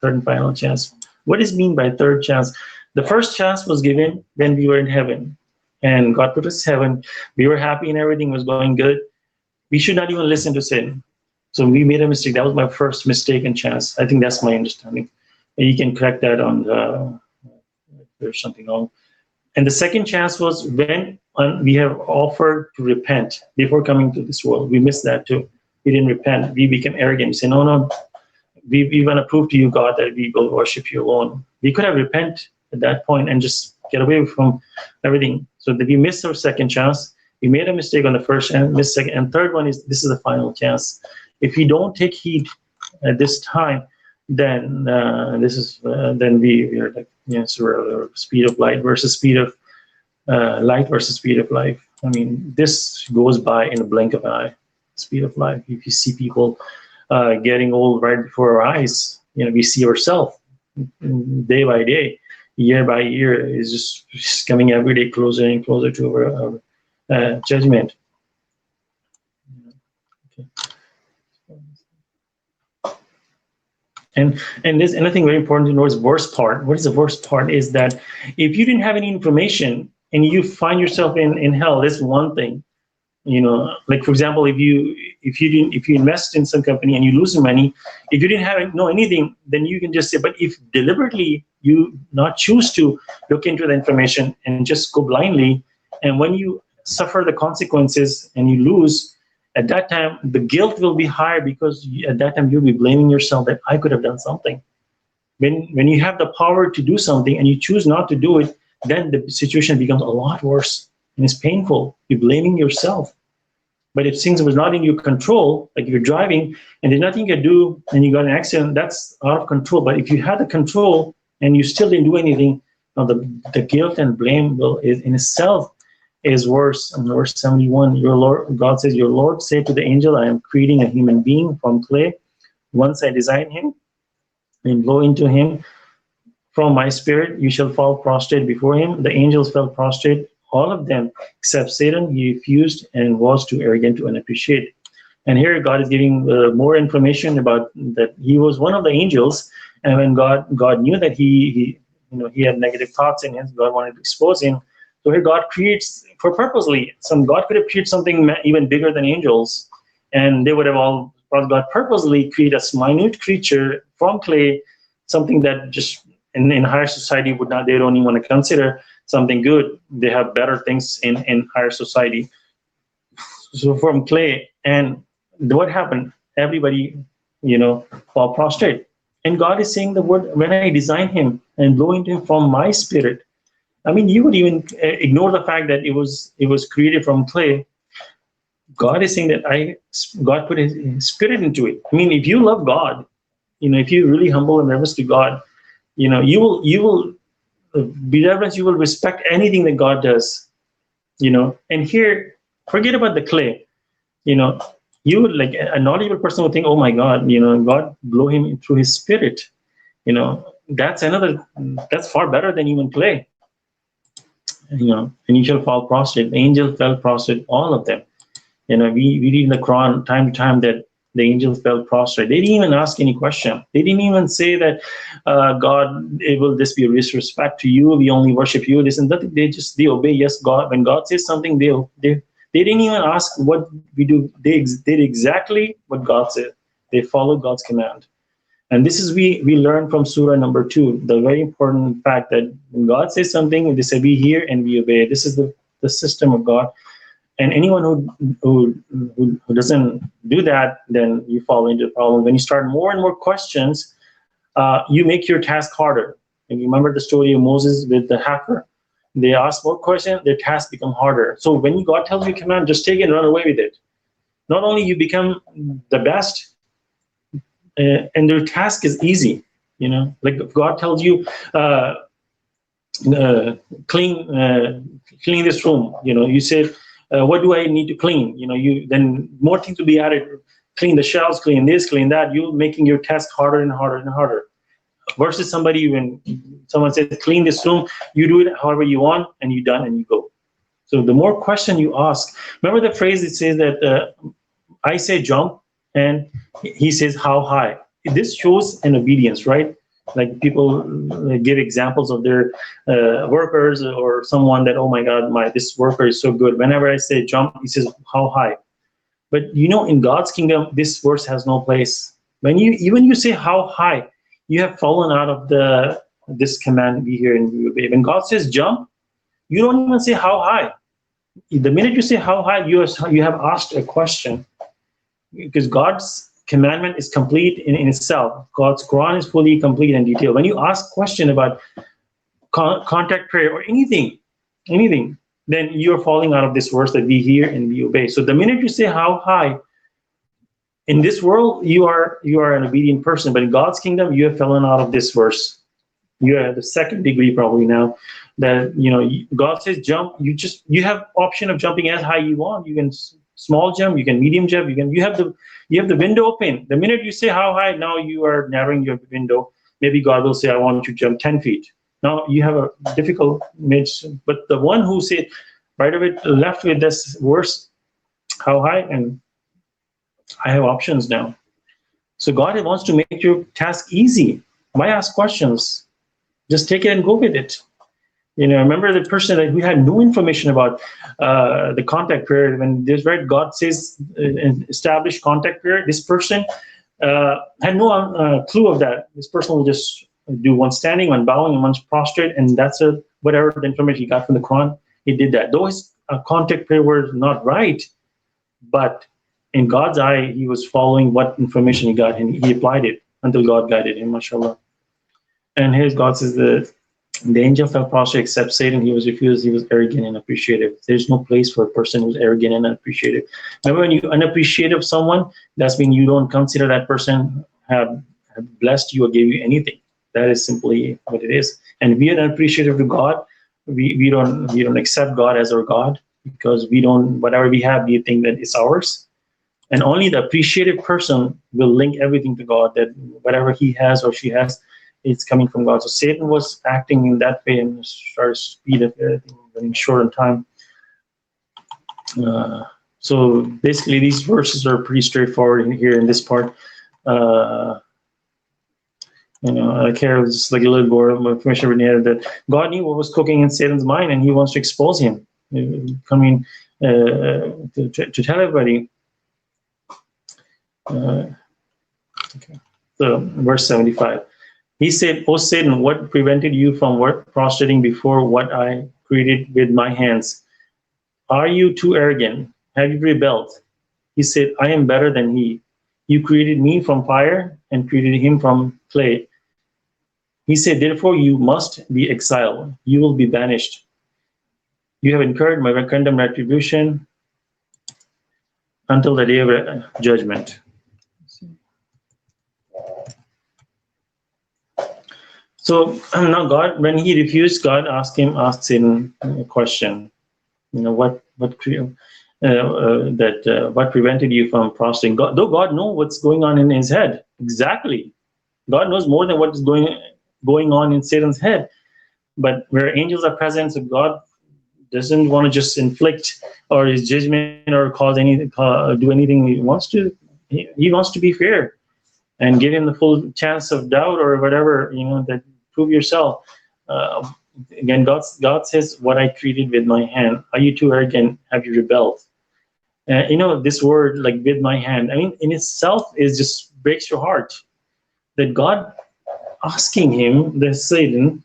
Third and final chance. What does mean by third chance? The first chance was given when we were in heaven, and God put us in heaven. We were happy and everything was going good. We should not even listen to sin. So we made a mistake. That was my first mistake and chance. I think that's my understanding. And you can correct that on if there's something wrong. And the second chance was when we have offered to repent before coming to this world. We missed that too. We didn't repent. We became arrogant. We said, no, we want to prove to you, God, that we will worship you alone. We could have repented at that point and just get away from everything. So that we missed our second chance. We made a mistake on the first and missed second. And third one is this is the final chance. If we don't take heed at this time, then then we are like, so we're speed of light versus speed of light versus speed of life. I mean, this goes by in a blink of an eye. Speed of life. If you see people getting old right before our eyes, we see ourselves day by day, year by year, is just coming every day closer and closer to our judgment. Okay. And there's anything very important to know is worst part. What is the worst part is that if you didn't have any information and you find yourself in hell, that's one thing. Like for example, if you invest in some company and you lose some money, if you didn't know anything, then you can just say, but if deliberately you not choose to look into the information and just go blindly, and when you suffer the consequences and you lose, at that time, the guilt will be higher because at that time you'll be blaming yourself that I could have done something. When you have the power to do something and you choose not to do it, then the situation becomes a lot worse and it's painful. You're blaming yourself. But if things was not in your control, like if you're driving and there's nothing you can do and you got an accident, that's out of control. But if you had the control and you still didn't do anything, the guilt and blame is in itself is worse. In verse 71, God says, your Lord said to the angel, I am creating a human being from clay. Once I design him and blow into him from my spirit, you shall fall prostrate before him. The angels fell prostrate, all of them, except Satan. He refused and was too arrogant to appreciate. And here God is giving more information about that he was one of the angels. And when God knew that he had negative thoughts in him, God wanted to expose him. So here God creates for purposely. God could have created something even bigger than angels, and they would have all. God purposely created a minute creature from clay, something that just in higher society would not. They don't even want to consider something good. They have better things in higher society. So from clay, and what happened? Everybody, fall prostrate. And God is saying the word, when I design him and blow into him from my spirit. I mean, you would even ignore the fact that it was created from clay. God is saying that God put his spirit into it. I mean, if you love God, if you're really humble and reverence to God, you will be reverence. You will respect anything that God does. And here, forget about the clay. You would, like a knowledgeable person would think, oh my God, God blow him through his spirit. That's far better than even clay. And you shall fall prostrate. The angels fell prostrate, all of them. We read in the Quran time to time that the angels fell prostrate. They didn't even ask any question. They didn't even say that, God, will this be a disrespect to you? We only worship you. This and that. They obey. Yes, God. When God says something, they didn't even ask what we do. They did exactly what God said. They followed God's command. And this is we learn from Surah number 2, the very important fact that when God says something, they say we hear and we obey. This is the system of God. And anyone who doesn't do that, then you fall into the problem. When you start more and more questions, you make your task harder. And you remember the story of Moses with the heifer? They ask more questions, their task become harder. So when God tells you a command, just take it and run away with it. Not only you become the best, and their task is easy. Like if God tells you, clean this room. You say, what do I need to clean? Then more things will be added. Clean the shelves, clean this, clean that. You're making your task harder and harder and harder. Versus somebody, when someone says clean this room, you do it however you want, and you're done and you go. So the more question you ask, remember the phrase that says that I say jump and he says how high. This shows an obedience, right? Like people give examples of their workers or someone that, oh my God, this worker is so good. Whenever I say jump, he says how high. But in God's kingdom, this verse has no place. When you say how high, you have fallen out of this command we hear and we obey. When God says jump, you don't even say how high. The minute you say how high, you have asked a question, because God's commandment is complete in itself. God's Quran is fully complete and detailed. When you ask a question about contact prayer or anything, then you're falling out of this verse that we hear and we obey. So the minute you say how high, in this world, you are an obedient person, but in God's kingdom, you have fallen out of this verse. You are the second degree probably now. That God says jump. You have option of jumping as high you want. You can small jump. You can medium jump. You have the window open. The minute you say how high, now you are narrowing your window. Maybe God will say, I want you to jump 10 feet. Now you have a difficult midge. But the one who said right of it left with this verse, how high, and I have options now. So God wants to make your task easy. Why ask questions? Just take it and go with it. Remember the person that we had no information about the contact prayer. When this right, God says establish contact prayer. This person had no clue of that. This person will just do one standing, one bowing, and one prostrate, and that's whatever the information he got from the Quran. He did that. Though his contact prayer was not right, but in God's eye, he was following what information he got, and he applied it until God guided him, Masha Allah. And here's God says the angel fell prostrate except Satan. He was refused. He was arrogant and appreciative. There's no place for a person who's arrogant and unappreciative. Remember, when you're unappreciative of someone, that's when you don't consider that person have blessed you or gave you anything. That is simply what it is. And we are unappreciative to God. We don't accept God as our God, because whatever we have, we think that it's ours. And only the appreciative person will link everything to God, that whatever he has or she has, it's coming from God. So Satan was acting in that way and started speed of everything, running short on time. So basically, these verses are pretty straightforward here in this part. Like here, it's like a little more information written here that God knew what was cooking in Satan's mind, and he wants to expose him, coming to tell everybody. Okay. So verse 75. He said, "O Satan, what prevented you from prostrating before what I created with my hands? Are you too arrogant? Have you rebelled?" He said, "I am better than he. You created me from fire and created him from clay." He said, "Therefore you must be exiled. You will be banished. You have incurred my condemned retribution until the day of judgment." So now God, when he refused, God asked Satan a question. What prevented you from prostrating? Though God knows what's going on in his head. Exactly. God knows more than what is going on in Satan's head. But where angels are present, so God doesn't want to just inflict or his judgment or cause anything, do anything he wants to. He wants to be fair and give him the full chance of doubt or whatever, that prove yourself. Again, God says, "What I created with my hand. Are you too arrogant? Have you rebelled?" This word, like "with my hand," in itself is just breaks your heart. That God asking him, Satan,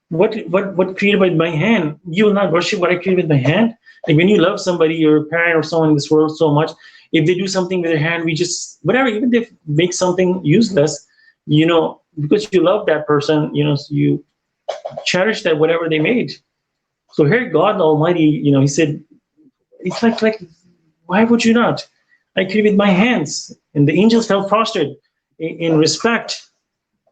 what created with my hand? You will not worship what I created with my hand? Like when you love somebody, your parent or someone in this world so much, if they do something with their hand, we just, whatever, even if they make something useless, because you love that person, so you cherish that whatever they made. So here God Almighty, he said, it's like, why would you not? I created with my hands. And the angels fell prostrate in respect.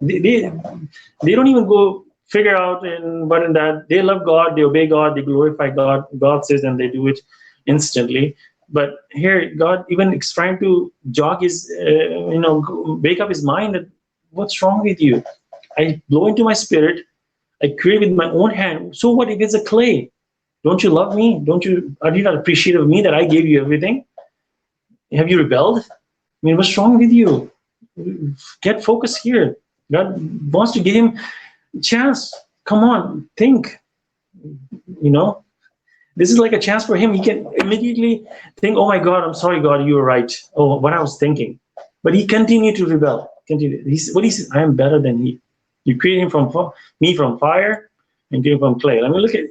They don't even go figure out but in that they love God, they obey God, they glorify God. God says, and they do it instantly. But here, God even is trying to jog his, wake up his mind that what's wrong with you? I blow into my spirit. I create with my own hand. So what if it's a clay? Don't you love me? Are you not appreciative of me that I gave you everything? Have you rebelled? I mean, what's wrong with you? Get focused here. God wants to give him a chance. Come on, think. This is like a chance for him. He can immediately think, oh my God, I'm sorry, God, you were right. Oh, what I was thinking. But he continued to rebel. He said, I am better than he. You created me from fire and gave him from clay. Let me look at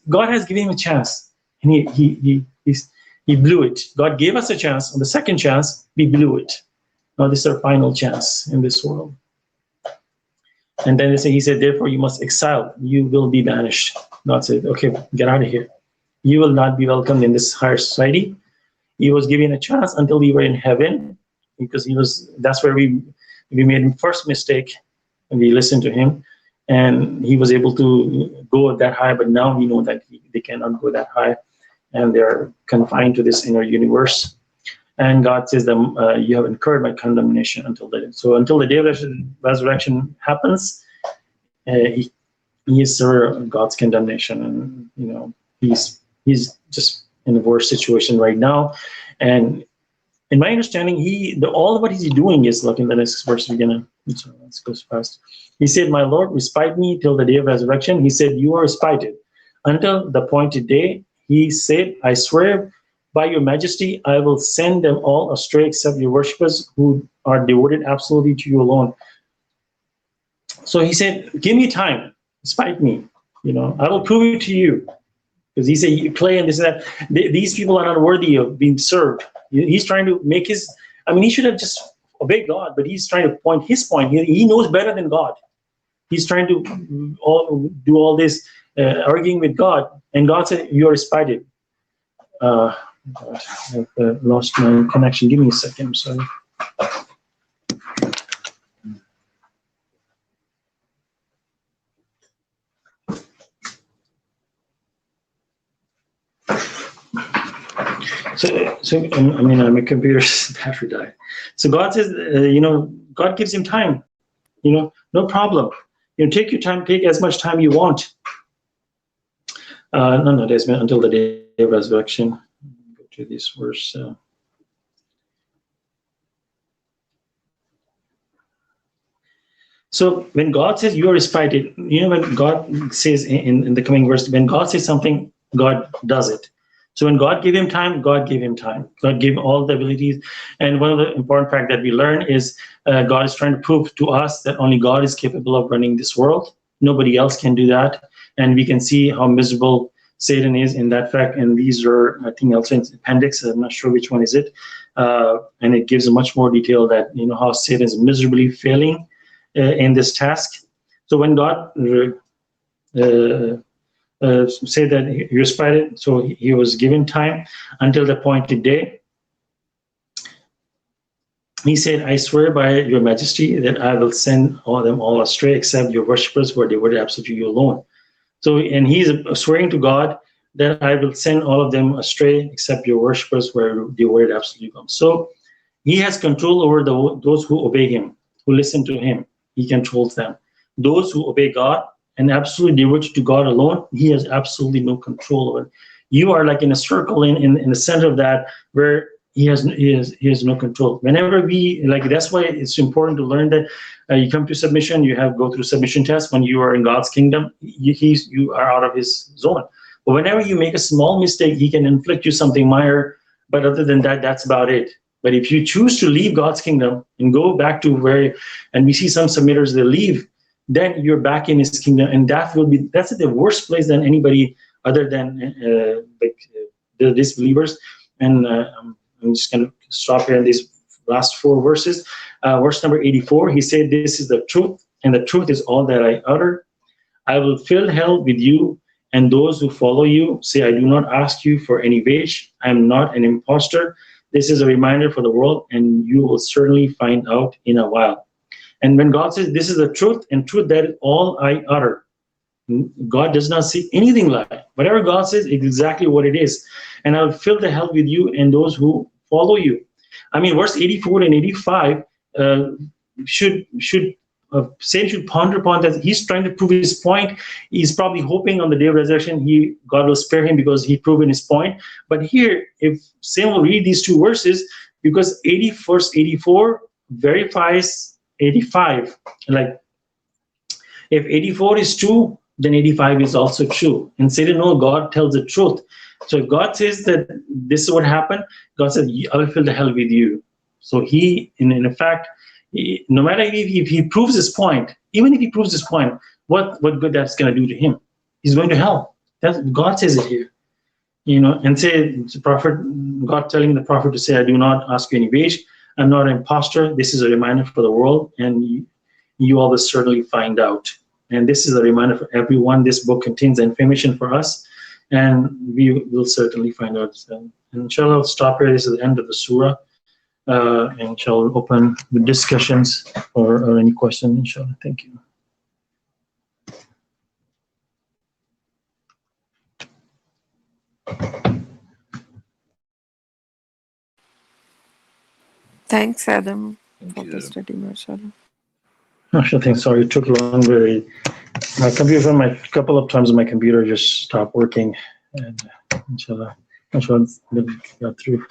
God has given him a chance. And he blew it. God gave us a chance. On the second chance, we blew it. Now this is our final chance in this world. And then he said, therefore you must exile. You will be banished. God said, okay, get out of here. You will not be welcomed in this higher society. He was given a chance until we were in heaven, because that's where we made the first mistake, and we listened to him, and he was able to go that high. But now we know that they cannot go that high, and they're confined to this inner universe. And God says them, you have incurred my condemnation until the day. So until the day of resurrection happens, he is God's condemnation, and he's just in a worse situation right now. And in my understanding, all what he's doing is, look in the next verse, let's go fast. He said, my Lord, respite me till the day of resurrection. He said, you are respited until the appointed day. He said, I swear by your majesty, I will send them all astray except your worshippers who are devoted absolutely to you alone. So he said, give me time, spite me. I will prove it to you. Because he said, you play and this and that. These people are not worthy of being served. He's trying to make he should have just obeyed God, but he's trying to point his point. He knows better than God. He's trying to do all this arguing with God. And God said, you are spited. God, I've lost my connection. Give me a second. I'm sorry. So my computer's battery died. So God says, God gives him time. No problem. Take your time. Take as much time you want. No, there's until the day of resurrection. Go to this verse. So when God says you are respited, when God says in the coming verse, when God says something, God does it. So when God gave him time, God gave him time. God gave him all the abilities. And one of the important facts that we learn is God is trying to prove to us that only God is capable of running this world. Nobody else can do that. And we can see how miserable Satan is in that fact. And these are, I think, also in appendix. I'm not sure which one is it. And it gives a much more detail that, how Satan is miserably failing in this task. So when God say that he respited, so he was given time until the appointed day. He said, I swear by your majesty that I will send them all astray except your worshippers who are devoted absolutely to you alone. So, and he's swearing to God that I will send all of them astray except your worshippers who are devoted absolutely to you alone. So he has control over those who obey him, who listen to him. He controls them. Those who obey God and absolutely devoted to God alone, he has absolutely no control over it. You are like in a circle in the center of that where he has no control. Whenever that's why it's important to learn that you come to submission, you go through submission tests. When you are in God's kingdom, you are out of his zone. But whenever you make a small mistake, he can inflict you something minor. But other than that, that's about it. But if you choose to leave God's kingdom and go back to and we see some submitters, they leave, then you're back in his kingdom, and that's the worst place than anybody other than the disbelievers. And I'm just going to stop here in these last four verses. Verse number 84, he said, "This is the truth, and the truth is all that I utter. I will fill hell with you and those who follow you. Say, I do not ask you for any wage. I am not an impostor. This is a reminder for the world, and you will certainly find out in a while." And when God says, "This is the truth, and truth that is all I utter," God does not see anything lie. Whatever God says is exactly what it is. "And I'll fill the hell with you and those who follow you." I mean, verse 84 and 85 uh, should Satan should ponder upon that. He's trying to prove his point. He's probably hoping on the day of resurrection, God will spare him because he proven his point. But here, if Satan will read these two verses, because verse 84 verifies 85. Like, if 84 is true, then 85 is also true. And Satan, no, God tells the truth. So if God says that this is what happened, God says, I will fill the hell with you. So he, in fact, no matter if he proves his point, even if he proves his point, what good that's going to do to him? He's going to hell. That's, God says it here. And say the prophet, God telling the prophet to say, I do not ask you any wage. I'm not an imposter. This is a reminder for the world, and you all will certainly find out. And this is a reminder for everyone. This book contains information for us, and we will certainly find out. And inshallah, I'll stop here. This is the end of the surah. And shall open the discussions or any questions, inshallah. Thank you. Thanks, Adam, for the study, Masha Allah. Masha, thanks. Sorry, it took longer. My computer, a couple of times my computer just stopped working, and inshallah, got through.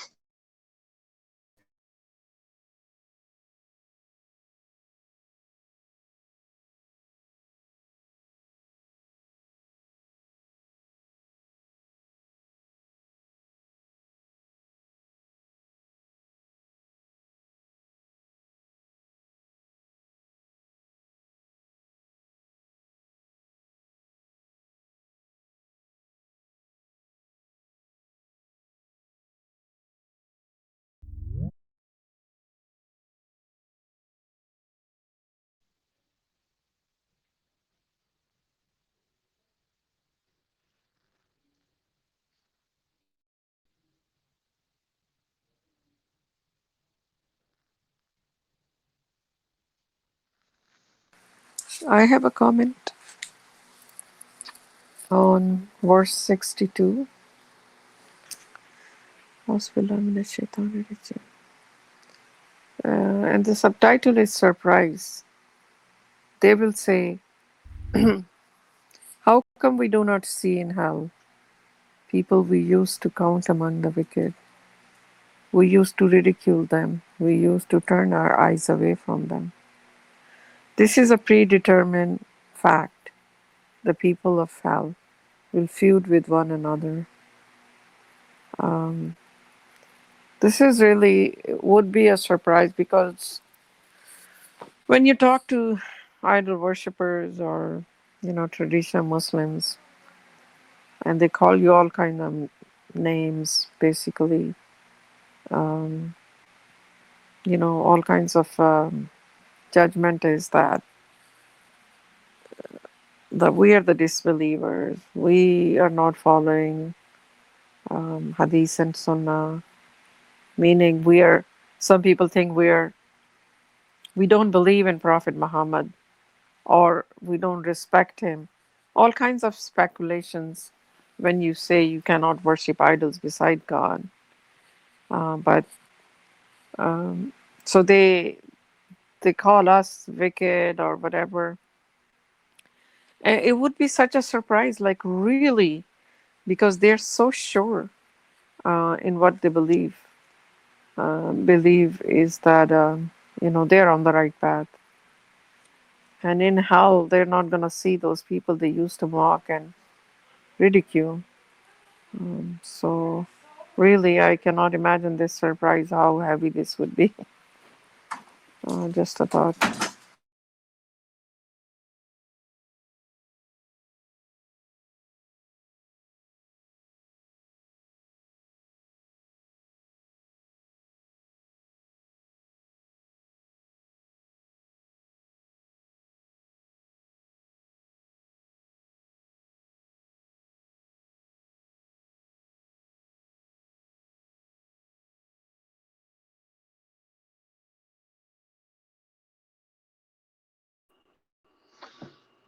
I have a comment on verse 62. And the subtitle is Surprise. They will say, how come we do not see in hell people we used to count among the wicked? We used to ridicule them. We used to turn our eyes away from them. This is a predetermined fact. The people of hell will feud with one another. This is really would be a surprise, because when you talk to idol worshippers or traditional Muslims, and they call you all kind of names, basically, all kinds of judgment is that we are the disbelievers. We are not following Hadith and Sunnah, meaning some people think we don't believe in Prophet Muhammad, or we don't respect him. All kinds of speculations when you say you cannot worship idols beside God. But so they call us wicked or whatever. And it would be such a surprise, like really, because they're so sure in what they believe. Believe is that they're on the right path. And in hell, they're not going to see those people they used to mock and ridicule. So, really, I cannot imagine this surprise, how heavy this would be. Just a thought.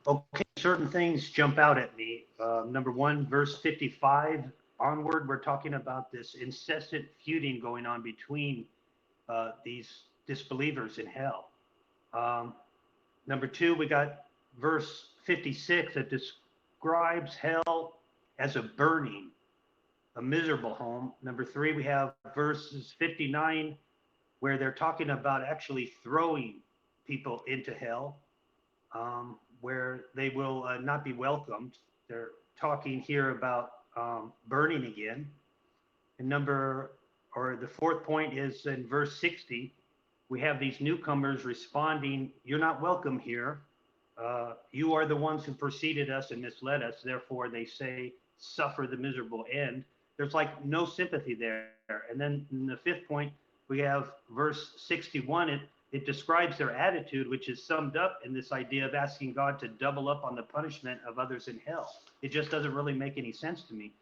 Okay, certain things jump out at me. Number one, verse 55 onward, we're talking about this incessant feuding going on between these disbelievers in hell. Um, Number two, we got verse 56 that describes hell as a burning, a miserable home. Number three, we have verses 59 where they're talking about actually throwing people into hell, where they will not be welcomed. They're talking here about burning again. And the fourth point is in verse 60, we have these newcomers responding, "You're not welcome here. You are the ones who preceded us and misled us. Therefore, they say, suffer the miserable end." There's like no sympathy there. And then in the fifth point, we have verse 61. It describes their attitude, which is summed up in this idea of asking God to double up on the punishment of others in hell. It just doesn't really make any sense to me.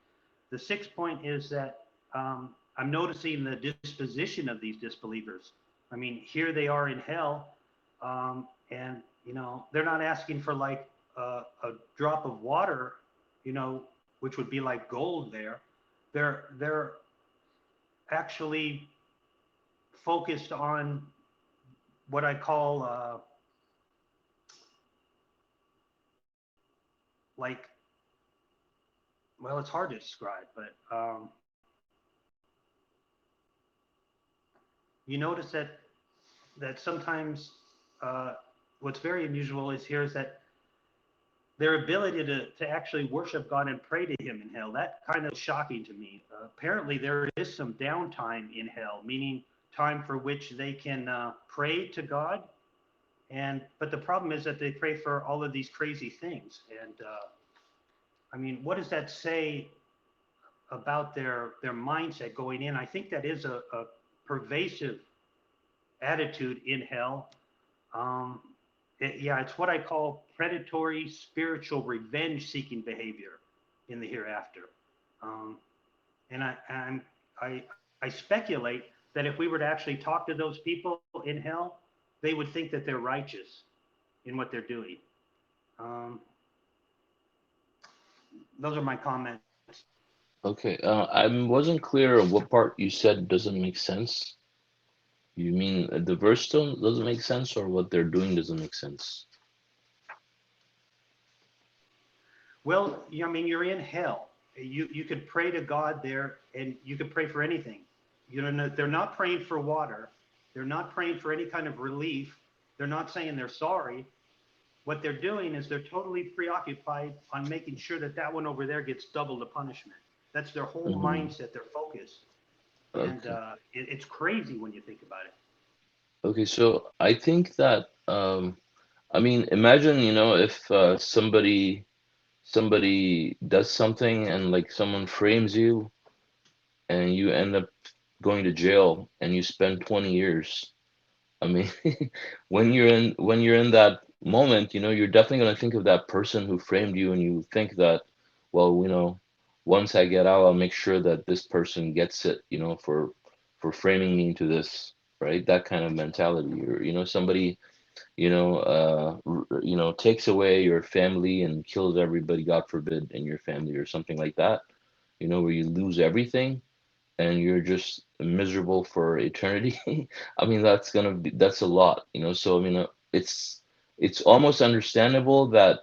The sixth point is that I'm noticing the disposition of these disbelievers. I mean, here they are in hell, and they're not asking for like a drop of water, which would be like gold there. They're actually focused on what I call like, well, it's hard to describe, but you notice that sometimes what's very unusual is that their ability to actually worship God and pray to Him in hell, that kind of shocking to me. Apparently, there is some downtime in hell, meaning time for which they can pray to God. But the problem is that they pray for all of these crazy things. And I mean, what does that say about their mindset going in? I think that is a pervasive attitude in hell. It's what I call predatory spiritual revenge seeking behavior in the hereafter. And I speculate that if we were to actually talk to those people in hell, they would think that they're righteous in what they're doing. Those are my comments. Okay, I wasn't clear of what part you said doesn't make sense. You mean the verse still doesn't make sense, or what they're doing doesn't make sense? Well, I mean, you're in hell. You could pray to God there, and you could pray for anything. They're not praying for water. They're not praying for any kind of relief. They're not saying they're sorry. What they're doing is they're totally preoccupied on making sure that one over there gets double the punishment. That's their whole mindset, their focus. And Okay. it's crazy when you think about it. Okay, so I think that I mean, imagine, if somebody does something and like someone frames you and you end up going to jail and you spend 20 years. I mean, when you're in that moment, you're definitely going to think of that person who framed you, and you think that, well, once I get out, I'll make sure that this person gets it, for framing me into this, right? That kind of mentality. Or, somebody, takes away your family and kills everybody, God forbid, in your family or something like that, where you lose everything and you're just miserable for eternity. I mean, that's a lot, So I mean, it's almost understandable that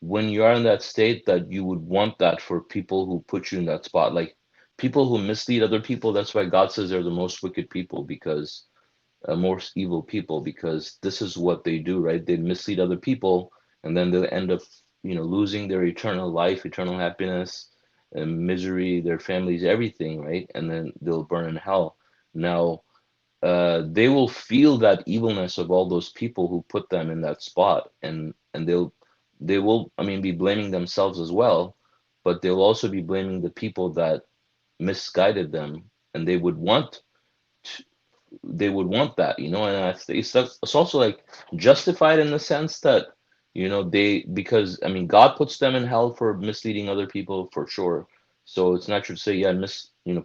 when you are in that state, that you would want that for people who put you in that spot, like people who mislead other people. That's why God says they're the most wicked people, because most evil people, because this is what they do, right? They mislead other people, and then they'll end up, losing their eternal life, eternal happiness, and misery, their families, everything, right? And then they'll burn in hell. Now, they will feel that evilness of all those people who put them in that spot, and they will, I mean, be blaming themselves as well, but they'll also be blaming the people that misguided them, and they would want that, and it's also like justified in the sense that, because I mean, God puts them in hell for misleading other people, for sure. So it's natural to say, yeah,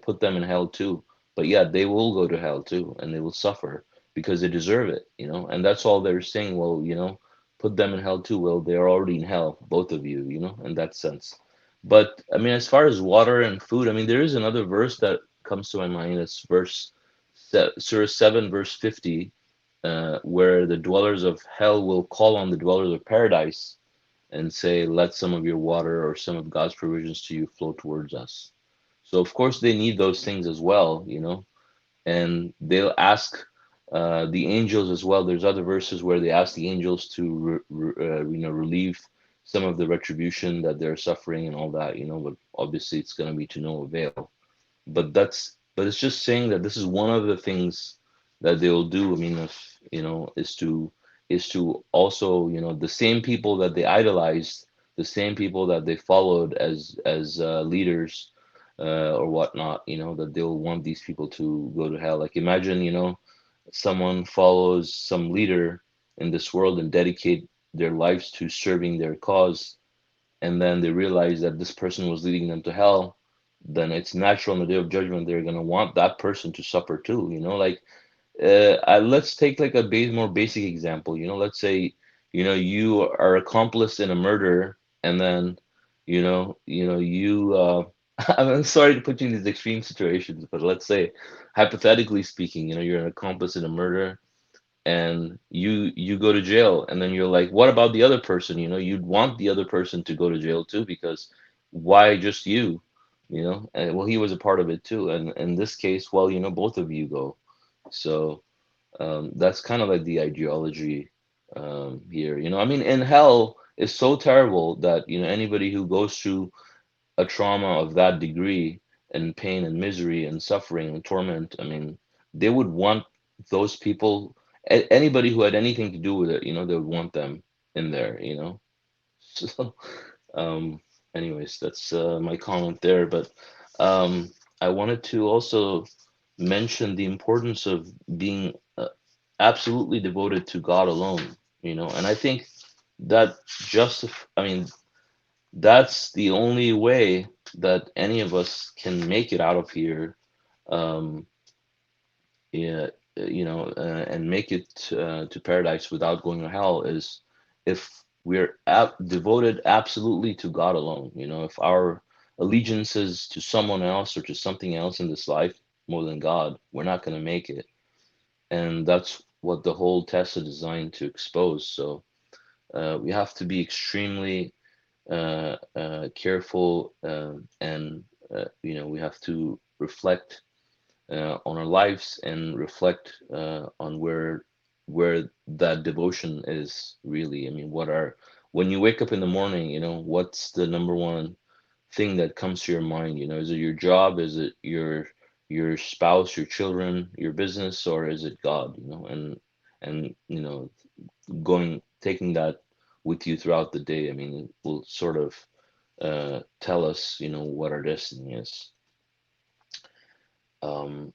put them in hell too. But yeah, they will go to hell too, and they will suffer because they deserve it, and that's all they're saying. Well, put them in hell too. Well, they're already in hell, both of you, in that sense. But I mean, as far as water and food, I mean, there is another verse that comes to my mind. It's Surah 7, verse 50, where the dwellers of hell will call on the dwellers of paradise and say, let some of your water or some of God's provisions to you flow towards us. So, of course, they need those things as well, and they'll ask the angels as well. There's other verses where they ask the angels to relieve some of the retribution that they're suffering and all that, but obviously it's going to be to no avail. But it's just saying that this is one of the things that they'll do. I mean, if is to also, the same people that they idolized, the same people that they followed as leaders or whatnot, that they'll want these people to go to hell. Like, imagine, someone follows some leader in this world and dedicate their lives to serving their cause, and then they realize that this person was leading them to hell. Then it's natural on the day of judgment they're going to want that person to suffer too. Like, let's take like a more basic example. Let's say, you are accomplice in a murder, and then, you. I'm sorry to put you in these extreme situations, but let's say, hypothetically speaking, you're an accomplice in a murder, and you go to jail, and then you're like, what about the other person? You'd want the other person to go to jail too, because why just you? And well, he was a part of it too, and in this case, well, both of you go. So that's kind of like the ideology here. I mean, in hell is so terrible that anybody who goes through a trauma of that degree, and pain and misery and suffering and torment, I mean, they would want those people, anybody who had anything to do with it, they would want them in there. So, um, anyways, that's my comment there. But I wanted to also mention the importance of being absolutely devoted to God alone, and I think that I mean, that's the only way that any of us can make it out of here, um, yeah, and make it to paradise without going to hell, is if we're devoted absolutely to God alone. If our allegiance is to someone else or to something else in this life more than God, we're not going to make it. And that's what the whole test is designed to expose. So we have to be extremely careful, and we have to reflect on our lives, and reflect on where that devotion is really. I mean, when you wake up in the morning, what's the number one thing that comes to your mind? Is it your job? Is it your spouse, your children, your business, or is it God? And taking that with you throughout the day. I mean, it will sort of tell us, what our destiny is. Um,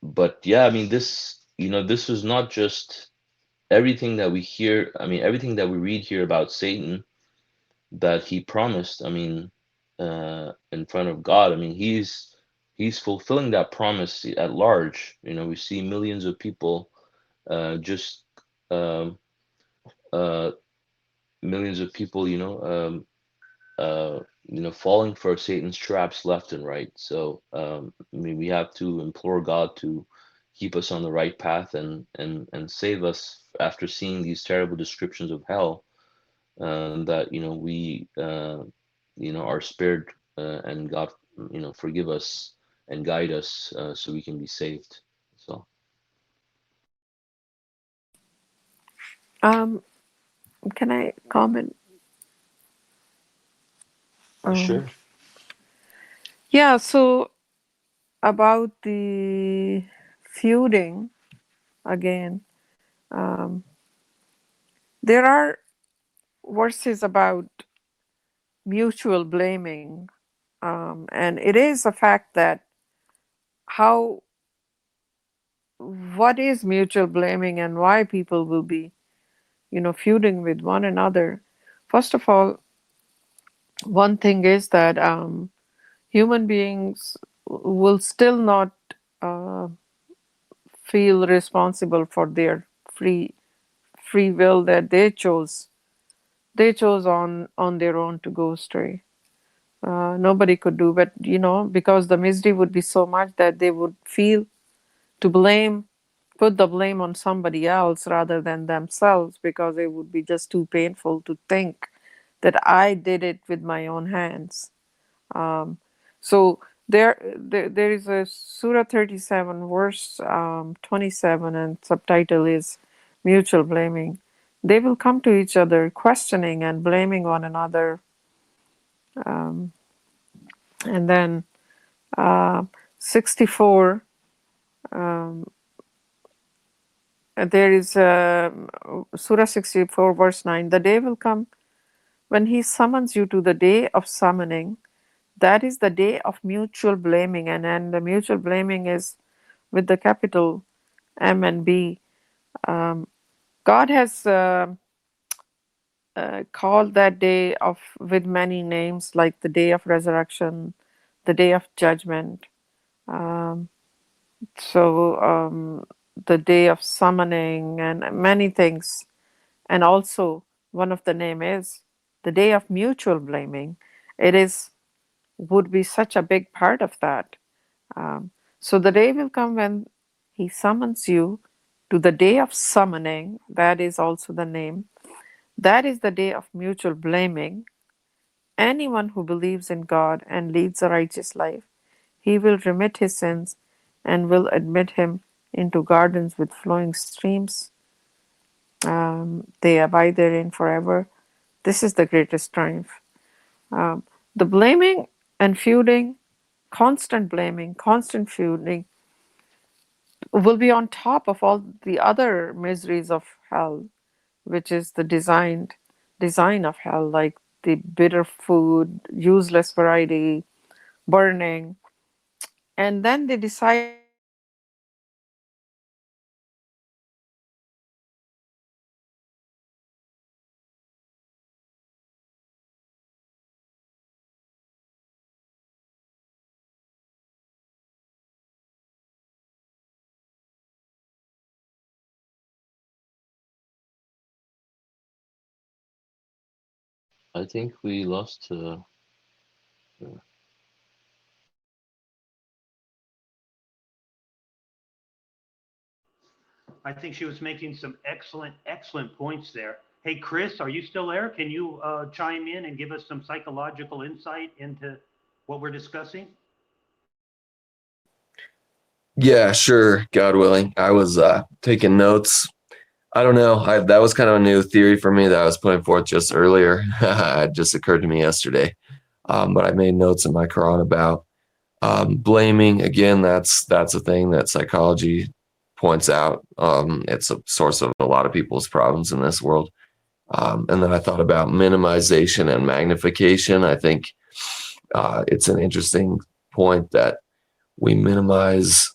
but yeah, I mean, this is not just everything that we hear. I mean, everything that we read here about Satan that he promised. I mean, in front of God. I mean, he's fulfilling that promise at large. We see millions of people, just um, uh, millions of people, falling for Satan's traps left and right. So, I mean, we have to implore God to keep us on the right path, and save us after seeing these terrible descriptions of hell, that, we, are spared, and God, forgive us and guide us, so we can be saved. So, Um, can I comment? Um, sure. yeah, so about the feuding again, um, there are verses about mutual blaming, and it is a fact that how what is mutual blaming and why people will be, feuding with one another. First of all, one thing is that human beings will still not uh, feel responsible for their free will that they chose. They chose on their own to go astray. Nobody could do, but because the misery would be so much that they would feel to blame, put the blame on somebody else rather than themselves, because it would be just too painful to think that I did it with my own hands. So there is a Surah 37, verse 27, and subtitle is Mutual Blaming. They will come to each other, questioning and blaming one another. Um, and then 64, there is Surah 64, verse 9. The day will come when he summons you to the day of summoning. That is the day of mutual blaming. And the mutual blaming is with the capital M and B. God has called that day of with many names, like the day of resurrection, the day of judgment. Um, the day of summoning and many things. And also one of the name is the day of mutual blaming. It is would be such a big part of that. So the day will come when he summons you to the day of summoning. That is also the name. That is the day of mutual blaming. Anyone who believes in God and leads a righteous life, he will remit his sins and will admit him into gardens with flowing streams. They abide therein forever. This is the greatest triumph. Um, the blaming and feuding, constant blaming, constant feuding, will be on top of all the other miseries of hell, which is the design of hell, like the bitter food, useless variety, burning. And then they decide to use the blaming to I think we lost. I think she was making some excellent points there. Hey, Chris, are you still there? Can you chime in and give us some psychological insight into what we're discussing? Yeah, sure. God willing. I was taking notes. I don't know. That was kind of a new theory for me that I was putting forth just earlier. It just occurred to me yesterday. But I made notes in my Quran about blaming. Again, that's a thing that psychology points out. It's a source of a lot of people's problems in this world. And then I thought about minimization and magnification. I think it's an interesting point that we minimize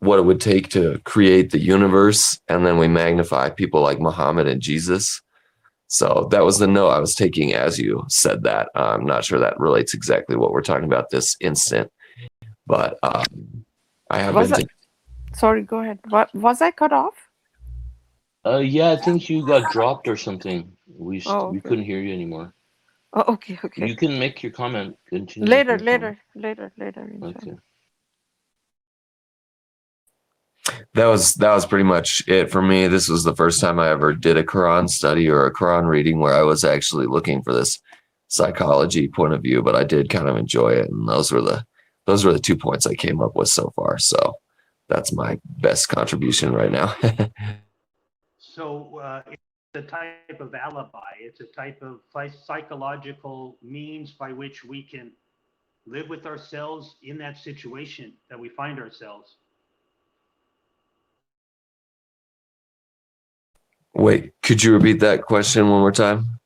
what it would take to create the universe, and then we magnify people like Muhammad and Jesus. So that was the note I was taking as you said that. I'm not sure that relates exactly what we're talking about this instant, but I have was been it? Sorry, go ahead. What was I cut off? Yeah, I think you got dropped or something. Oh, We okay. couldn't hear you anymore. Oh, okay, okay. You can make your comment. Continue Later, making your comment. inshallah. Okay. that was pretty much it for me. This was the first time I ever did a Quran study or a Quran reading where I was actually looking for this psychology point of view, but I did kind of enjoy it, and those were the 2 points I came up with so far. So that's my best contribution right now. So it's a type of alibi. It's a type of psychological means by which we can live with ourselves in that situation that we find ourselves. Wait, could you repeat that question one more time?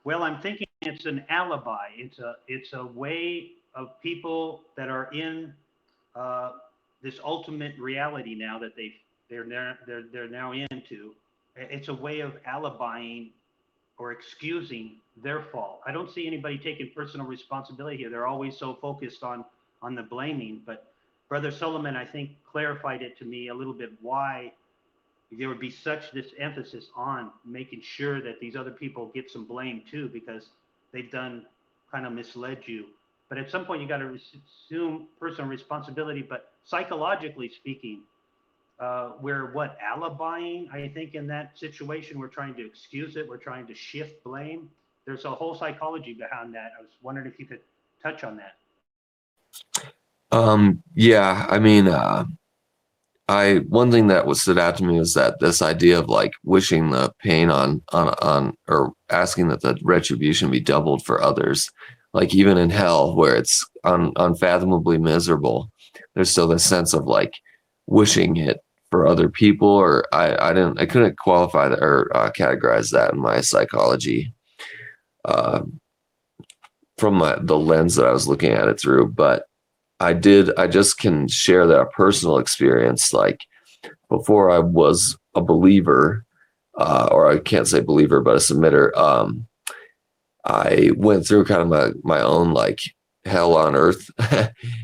Well, I'm thinking it's an alibi. It's a way of people that are in this ultimate reality now that they're now into. It's a way of alibying or excusing their fault. I don't see anybody taking personal responsibility here. They're always so focused on the blaming. But Brother Solomon, I think, clarified it to me a little bit why there would be such this emphasis on making sure that these other people get some blame too, because they've done kind of misled you. But at some point, you got to assume personal responsibility. But psychologically speaking, we're what, alibying? I think in that situation, we're trying to excuse it. We're trying to shift blame. There's a whole psychology behind that. I was wondering if you could touch on that. Yeah, I mean, one thing that was stood out to me was that this idea of like wishing the pain on or asking that the retribution be doubled for others, like even in hell where it's unfathomably miserable, there's still this sense of like wishing it for other people. Or I couldn't qualify that or categorize that in my psychology from the lens that I was looking at it through, but I just can share that personal experience. Like before I was a believer, or I can't say believer, but a submitter, I went through kind of my own like hell on earth.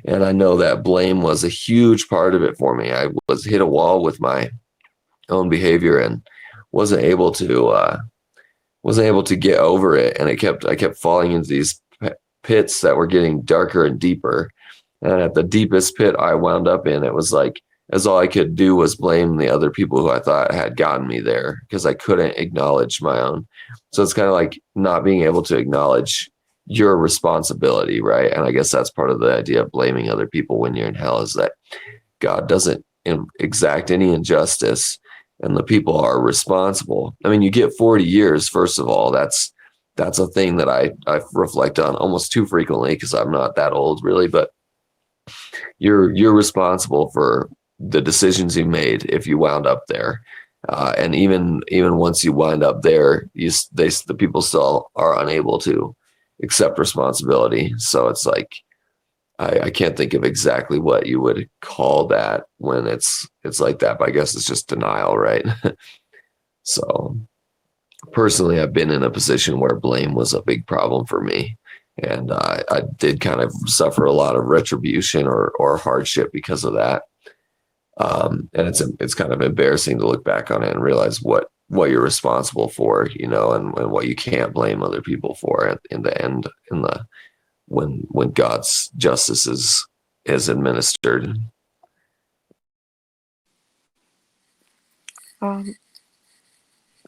And I know that blame was a huge part of it for me. I was hit a wall with my own behavior and wasn't able to get over it. And I kept falling into these pits that were getting darker and deeper. And at the deepest pit I wound up in, it was like, as all I could do was blame the other people who I thought had gotten me there because I couldn't acknowledge my own. So it's kind of like not being able to acknowledge your responsibility, right? And I guess that's part of the idea of blaming other people when you're in hell, is that God doesn't exact any injustice and the people are responsible. I mean, you get 40 years, first of all. That's a thing that I reflect on almost too frequently because I'm not that old really, but you're responsible for the decisions you made if you wound up there, and even once you wind up there, the people still are unable to accept responsibility. So it's like I can't think of exactly what you would call that when it's like that, but I guess it's just denial, right? So personally, I've been in a position where blame was a big problem for me. And I did kind of suffer a lot of retribution or hardship because of that. And it's kind of embarrassing to look back on it and realize what you're responsible for, and what you can't blame other people for in the end, when God's justice is administered.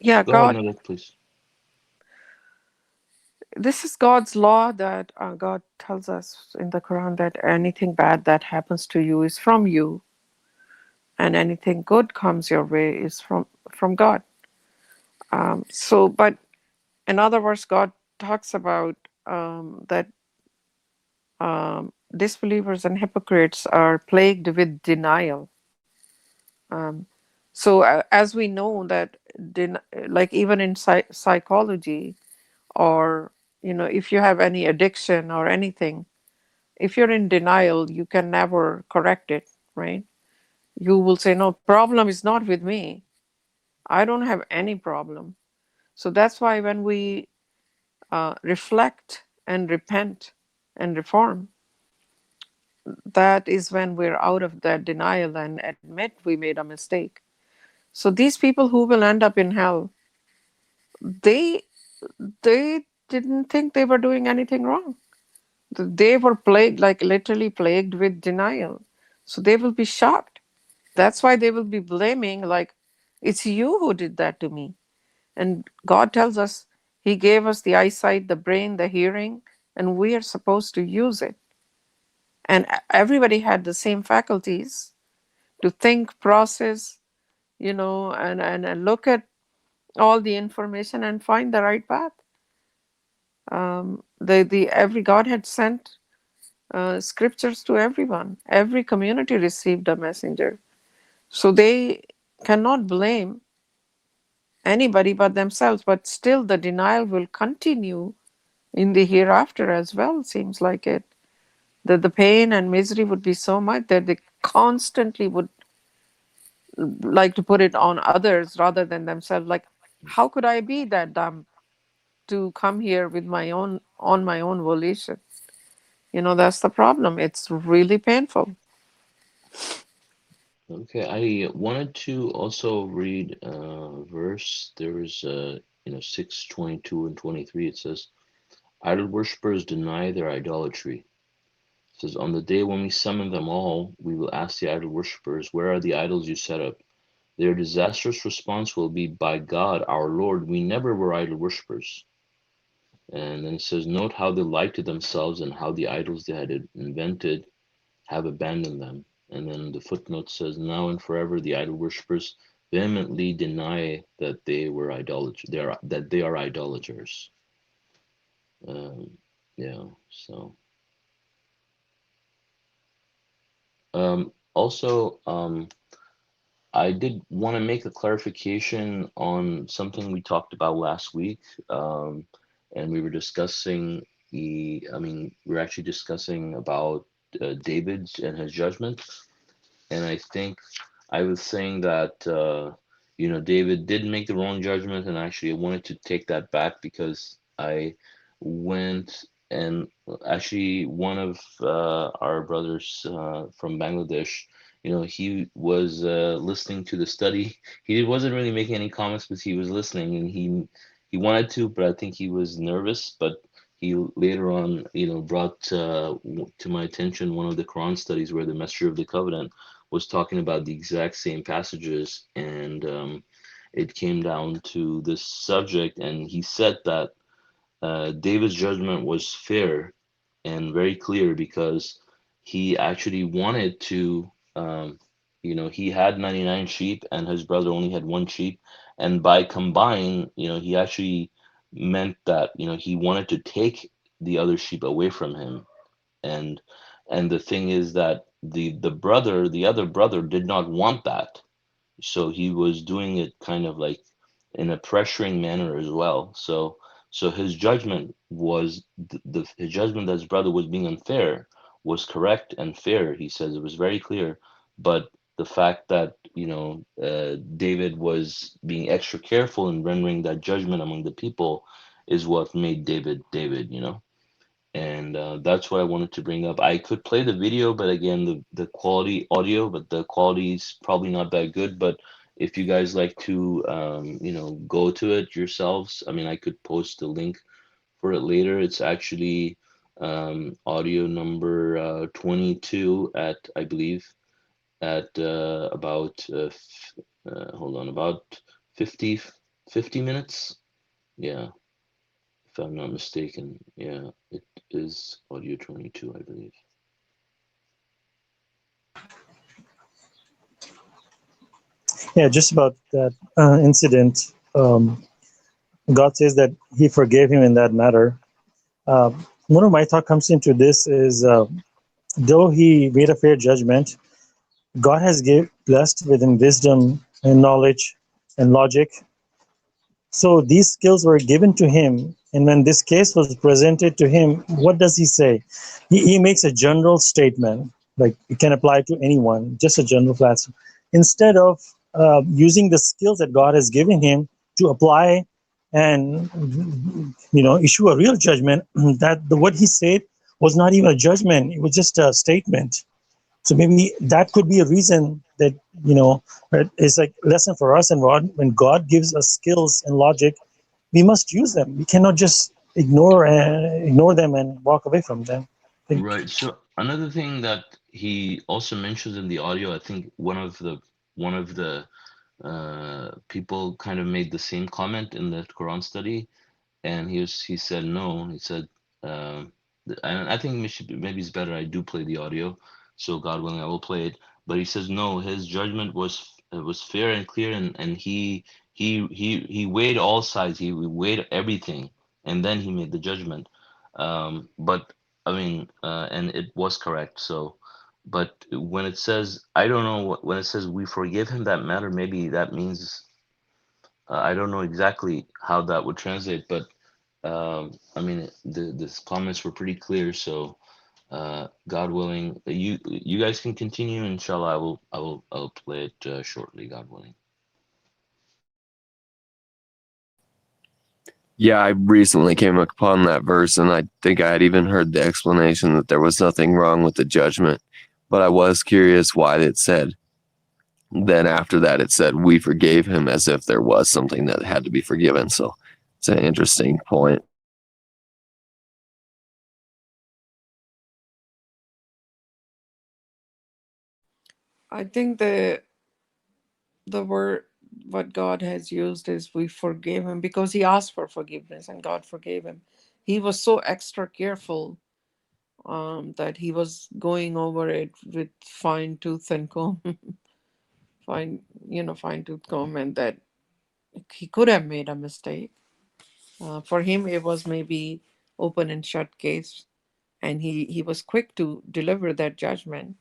Yeah, Go ahead, God, Nada, please. this is God's law that God tells us in the Quran that anything bad that happens to you is from you, and anything good comes your way is from God. But in other words, God talks about that disbelievers and hypocrites are plagued with denial. As we know that, like even in psychology, or if you have any addiction or anything, if you're in denial, you can never correct it, right? You will say, no, problem is not with me. I don't have any problem. So that's why when we reflect and repent and reform, that is when we're out of that denial and admit we made a mistake. So these people who will end up in hell, they didn't think they were doing anything wrong. They were plagued, like literally plagued with denial. So they will be shocked. That's why they will be blaming, like, it's you who did that to me. And God tells us He gave us the eyesight, the brain, the hearing, and we are supposed to use it. And everybody had the same faculties to think, process, and look at all the information and find the right path. Every God had sent scriptures to everyone. Every community received a messenger. So they cannot blame anybody but themselves. But still, the denial will continue in the hereafter as well, seems like it. That the pain and misery would be so much that they constantly would like to put it on others rather than themselves. Like, how could I be that dumb to come here with on my own volition? That's the problem. It's really painful. Okay, I wanted to also read a verse. There is 6:22 and 23. It says, "Idol worshippers deny their idolatry." It says, "On the day when we summon them all, we will ask the idol worshippers, 'Where are the idols you set up?' Their disastrous response will be, 'By God, our Lord, we never were idol worshippers.'" And then it says, "Note how they lied to themselves and how the idols they had invented have abandoned them." And then the footnote says, "Now and forever the idol worshippers vehemently deny that they were idolaters. That they are idolaters." Yeah. So also, I did want to make a clarification on something we talked about last week, and we were discussing we're actually discussing about David and his judgment. And I think I was saying that David did make the wrong judgment, and actually I wanted to take that back because I went and actually one of our brothers from Bangladesh, he was listening to the study. He wasn't really making any comments, but he was listening, and he wanted to, but I think he was nervous. But he later on, brought to my attention one of the Quran studies where the Messenger of the Covenant was talking about the exact same passages, and it came down to this subject, and he said that David's judgment was fair and very clear because he actually wanted to, he had 99 sheep and his brother only had one sheep, and by combine, he actually meant that he wanted to take the other sheep away from him. And and the thing is that the other brother did not want that, so he was doing it kind of like in a pressuring manner as well. So his judgment was his judgment that his brother was being unfair was correct and fair. He says it was very clear, but the fact that David was being extra careful in rendering that judgment among the people is what made David David. And that's what I wanted to bring up. I could play the video, but again, the quality audio, but the quality is probably not that good. But if you guys like to, go to it yourselves, I mean, I could post a link for it later. It's actually audio number 22 at, I believe, at hold on, about 50 minutes. Yeah, if I'm not mistaken. Yeah, it is audio 22, I believe. Yeah, just about that incident. God says that He forgave him in that matter. One of my thought comes into this is, though he made a fair judgment, God has blessed with him wisdom and knowledge and logic. So these skills were given to him, and when this case was presented to him, what does he say? He makes a general statement, like it can apply to anyone, just a general class, instead of using the skills that God has given him to apply and issue a real judgment. That what he said was not even a judgment; it was just a statement. So maybe that could be a reason that it's like lesson for us. And when God gives us skills and logic, we must use them. We cannot just ignore them and walk away from them. Right. So another thing that he also mentions in the audio, I think one of the people kind of made the same comment in the Quran study, and he said no. He said, and I think maybe it's better I do play the audio. So God willing, I will play it. But he says no. His judgment was fair and clear, and he weighed all sides. He weighed everything, and then he made the judgment. But I mean, and it was correct. So, but when it says, I don't know when it says we forgive him that matter, maybe that means I don't know exactly how that would translate, but I mean, the comments were pretty clear. So, God willing, you guys can continue. Inshallah, I'll play it shortly. God willing. Yeah, I recently came upon that verse, and I think I had even heard the explanation that there was nothing wrong with the judgment, but I was curious why it said then after that it said we forgave him, as if there was something that had to be forgiven. So it's an interesting point. I think the word what God has used is we forgave him because he asked for forgiveness and God forgave him. He was so extra careful that he was going over it with fine tooth and comb, fine tooth comb, and that he could have made a mistake. For him, it was maybe open and shut case, and he was quick to deliver that judgment,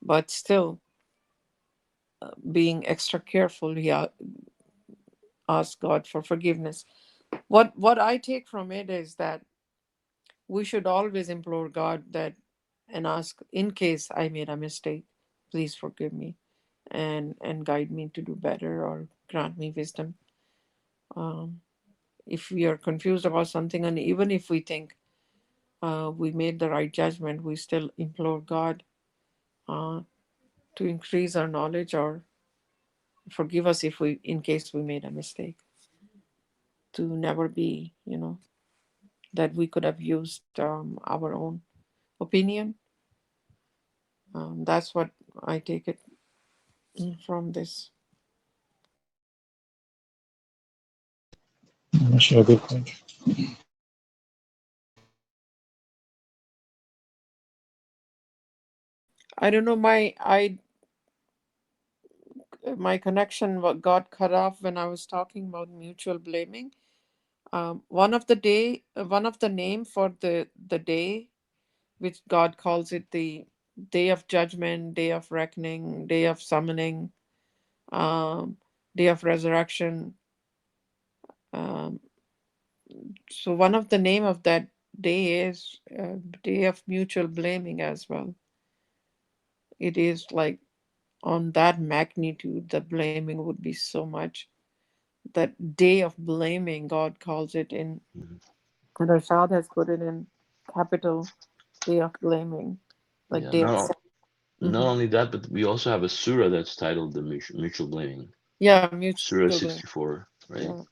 but still being extra careful, he asked God for forgiveness. What I take from it is that we should always implore God that and ask, in case I made a mistake, please forgive me and guide me to do better or grant me wisdom. Um, if we are confused about something, and even if we think we made the right judgment, we still implore God uh, to increase our knowledge or forgive us if we, in case we made a mistake, to never be, that we could have used our own opinion. That's what I take it from this. Sure, good point. I don't know. My connection got cut off when I was talking about mutual blaming. One of the name for the day, which God calls it the day of judgment, day of reckoning, day of summoning, um, day of resurrection. Um, so one of the name of that day is day of mutual blaming as well. It is like on that magnitude, the blaming would be so much. That day of blaming, God calls it in, Mhm. and Rashad has put it in capital, day of blaming, like Yeah, day of. not Mhm. only that, but we also have a surah that's titled the mutual blaming. Yeah, mutual Surah blaming. 64, right? Yeah.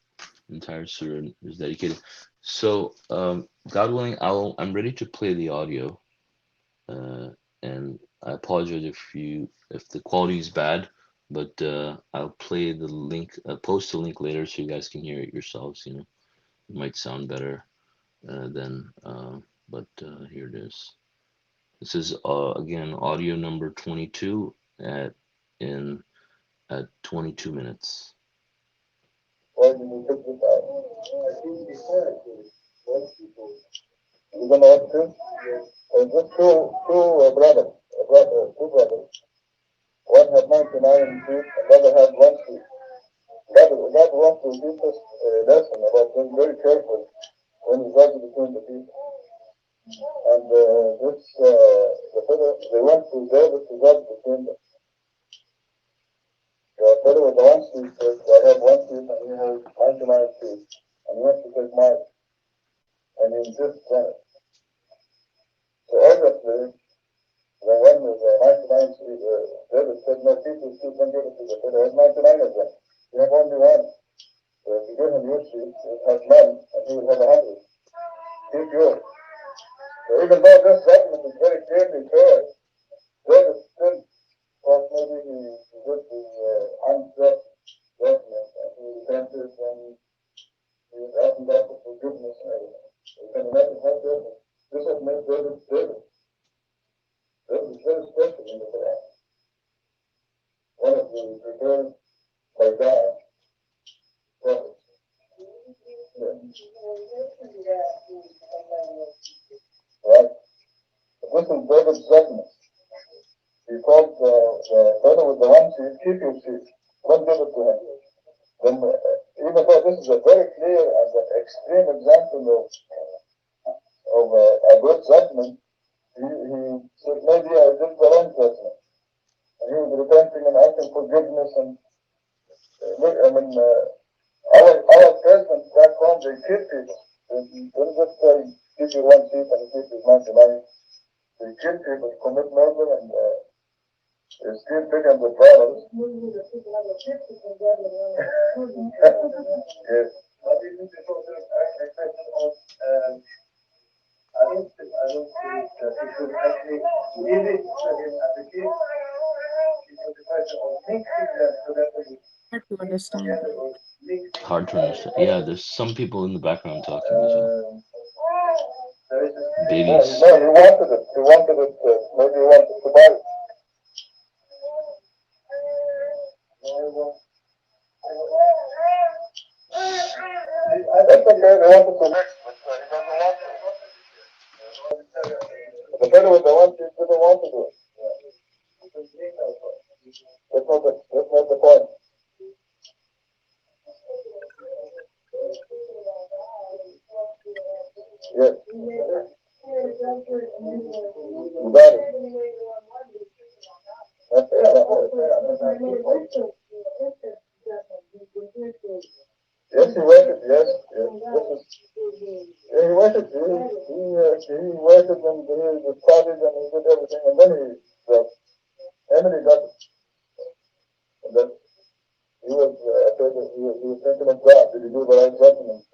Entire surah is dedicated. So, God willing, I'm ready to play the audio. And I apologize if the quality is bad, but I'll play the link, post the link later so you guys can hear it yourselves. It might sound better than, but here it is. This is again audio number 22 at 22 minutes. Why did you pick this out? I think before I did it, most people. You gonna have to? Just two brothers. One had 99 teeth, another had one tooth. That was the deepest lesson about being very careful when you judge between the people. And they went to David to judge between them. The fellow with the one tooth said, I have one tooth and he has 99 teeth. And he wants to take mine. And he insists on it. So obviously, the one with the 99 teeth, David said, no, people still don't give it to the fellow. There's 99 of them. You have only one. So if you give him your sheep, it has none, and he will have 100. Keep yours. So even though this judgment is very clearly fair, David still thought maybe he did the unjust judgment, and he repented and he was asking God for forgiveness and everything. So you can imagine how David, this has made David David. David is very special in the Quran. One of the prepared by God prophets. Yeah. Right? This is David's judgment. He called the fellow with the one sheep, keep your sheep. Don't give it to him. Then, even though this is a very clear and an extreme example of a good judgment, he said, maybe I did the wrong judgment. And he was repenting and asking forgiveness. And our presidents back home, they kill people. They don't just say, keep your one sheep and keep your 99. They kill people, commit murder, and It's still picking the problems. Yes. I don't think that it should actually leave it to him as a kid. It was the question of mixing them so that they Hard to understand. Hard to understand. Yeah, there's some people in the background talking as well. Babies. No, he wanted it. He wanted it. Maybe he wanted to buy it. That's okay. They wanted to mix, but he doesn't want to. The fellow with the one, he didn't want to do it. That's not the point. Yes. You got it. That's yes, he waited. Yes, yes. Yeah, he waited. He waited and he started and he did everything, and then Emily got it. And then he was afraid that he was thinking of God. Did he do the right judgment?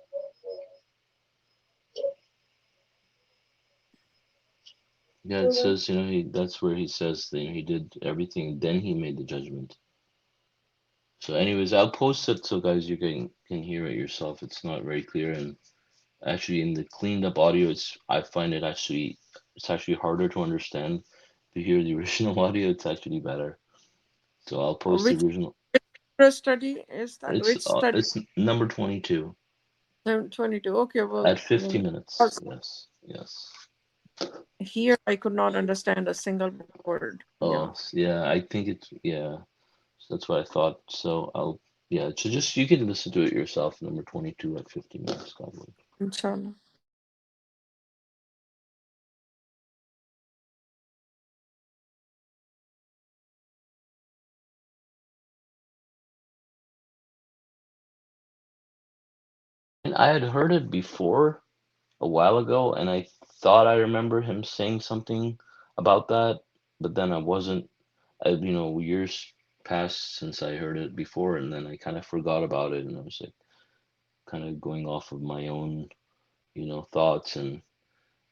Yeah, it says, that's where he says that he did everything, then he made the judgment. So anyways, I'll post it so guys you can hear it yourself. It's not very clear, and actually in the cleaned up audio, I find it's actually harder to understand. If you hear the original audio, it's actually better. So I'll post the Which original. study is that? Which study? It's number 22 22. Okay, well, at 50 minutes. Yes, yes. here I could not understand a single word. Yeah. Oh, yeah. I think So that's what I thought. So so just you can listen to it yourself. Number 22 at 50 minutes, God willing. Inshallah. And I had heard it before a while ago, and I thought I remember him saying something about that, but then I wasn't. Years passed since I heard it before, and then I kind of forgot about it, and I was like kind of going off of my own, thoughts and.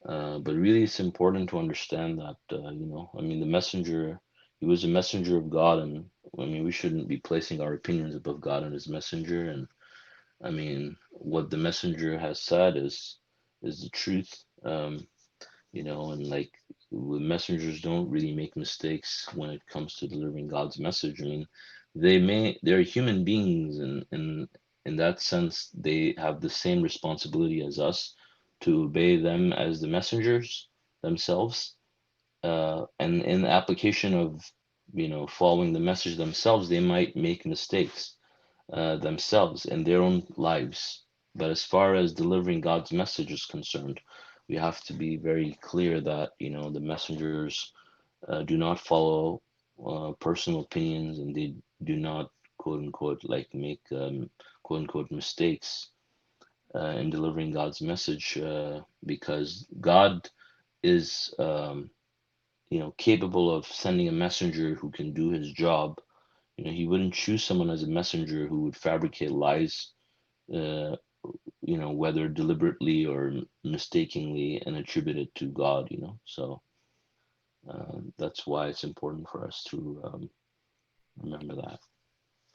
But really, it's important to understand that, I mean, he was a messenger of God, and I mean, we shouldn't be placing our opinions above God and his messenger. And I mean, what the messenger has said is the truth, and like the messengers don't really make mistakes when it comes to delivering God's message. I mean, they're human beings, and in that sense, they have the same responsibility as us to obey them as the messengers themselves. And in the application of, following the message themselves, they might make mistakes themselves in their own lives. But as far as delivering God's message is concerned, we have to be very clear that, the messengers do not follow personal opinions, and they do not, quote unquote, like make quote unquote mistakes in delivering God's message, because God is, capable of sending a messenger who can do his job. He wouldn't choose someone as a messenger who would fabricate lies, uh, whether deliberately or mistakenly, and attribute it to God. So that's why it's important for us to remember that.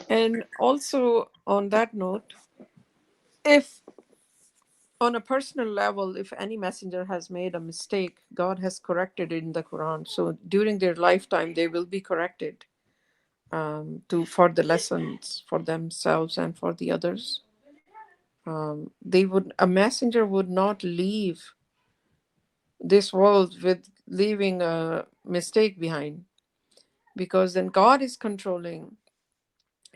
And also, on that note, if on a personal level, if any messenger has made a mistake, God has corrected it in the Quran. So during their lifetime, they will be corrected for the lessons for themselves and for the others. A messenger would not leave this world with leaving a mistake behind, because then God is controlling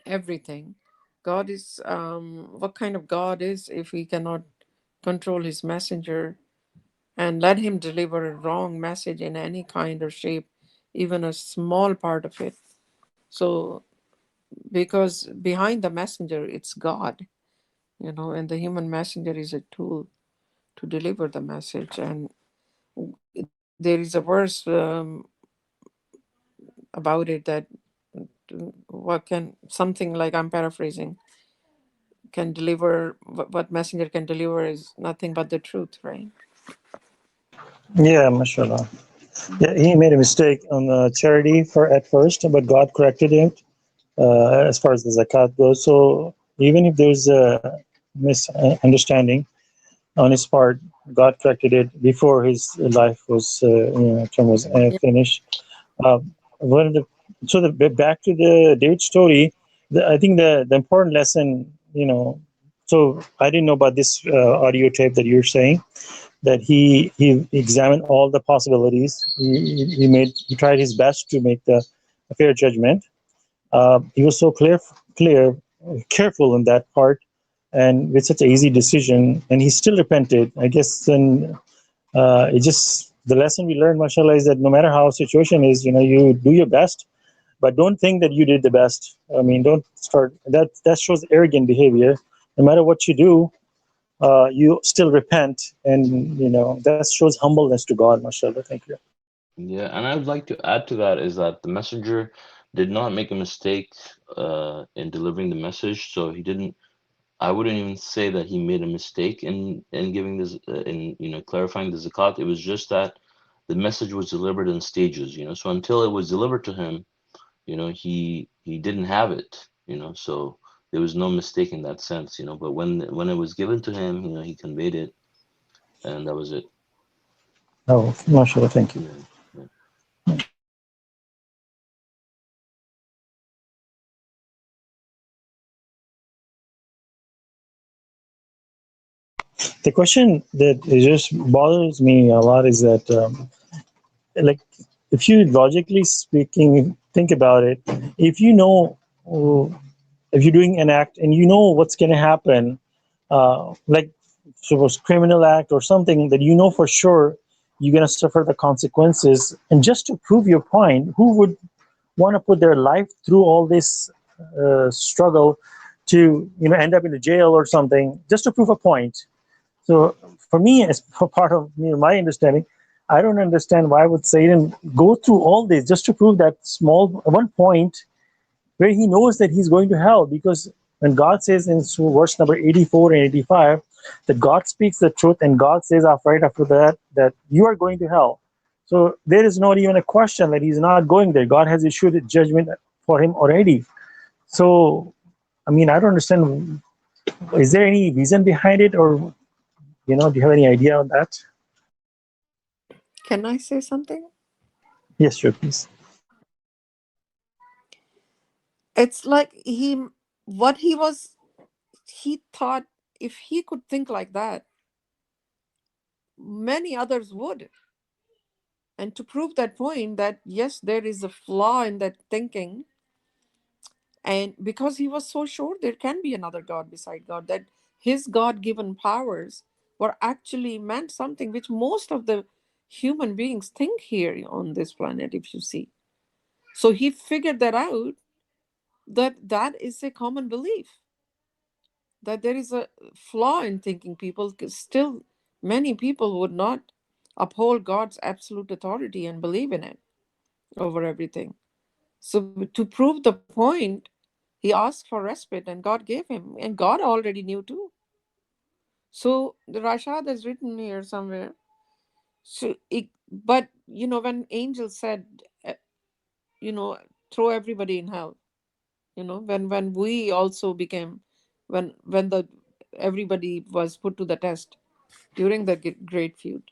everything. God is what kind of God is if he cannot control his messenger and let him deliver a wrong message in any kind or shape, even a small part of it? So because behind the messenger it's God, and the human messenger is a tool to deliver the message. And there is a verse, about it, that what can, something like, I'm paraphrasing, can deliver, what messenger can deliver is nothing but the truth, right? Yeah, Masha Allah. Yeah, he made a mistake on charity for at first, but God corrected it as far as the zakat goes. So even if there's a misunderstanding on his part, God corrected it before his life was term was Yeah. finished. One of the so the back to the David story, I think the important lesson, so I didn't know about this audio tape that you're saying, that he examined all the possibilities. He tried his best to make the a fair judgment. He was so careful in that part, and with such an easy decision, and he still repented. I guess then it just the lesson we learned, mashallah, is that no matter how situation is, you do your best, but don't think that you did the best. I mean, don't start that. That shows arrogant behavior. No matter what you do, you still repent, and that shows humbleness to God, mashallah. Thank you. Yeah, and I would like to add to that is that the messenger did not make a mistake in delivering the message, so he didn't. I wouldn't even say that he made a mistake in giving this in clarifying the zakat. It was just that the message was delivered in stages, So until it was delivered to him, he didn't have it, So there was no mistake in that sense, But when it was given to him, he conveyed it, and that was it. Oh, mashallah, thank you. Yeah. Yeah. The question that it just bothers me a lot is that, like, if you logically speaking think about it, if you know, if you're doing an act and you know what's going to happen, like suppose criminal act or something that for sure you're going to suffer the consequences, and just to prove your point, who would want to put their life through all this struggle to end up in a jail or something just to prove a point? So for me, as for part of my understanding, I don't understand why would Satan go through all this just to prove that small one point where he knows that he's going to hell. Because when God says in verse number 84 and 85 that God speaks the truth, and God says right after that you are going to hell. So there is not even a question that he's not going there. God has issued a judgment for him already. So, I mean, I don't understand. Is there any reason behind it, or do you have any idea on that? Can I say something? Yes, sure, please. It's like what he thought, if he could think like that, many others would. And to prove that point, that yes, there is a flaw in that thinking, and because he was so sure there can be another God beside God, that his God-given powers were actually meant something which most of the human beings think here on this planet, if you see. So he figured that out, that is a common belief, that there is a flaw in thinking. People still, many people would not uphold God's absolute authority and believe in it over everything. So to prove the point, he asked for respite, and God gave him, and God already knew too. So the Rashad is written here somewhere. So but when angel said, you know throw everybody in hell, when we also became, when the everybody was put to the test during the great feud.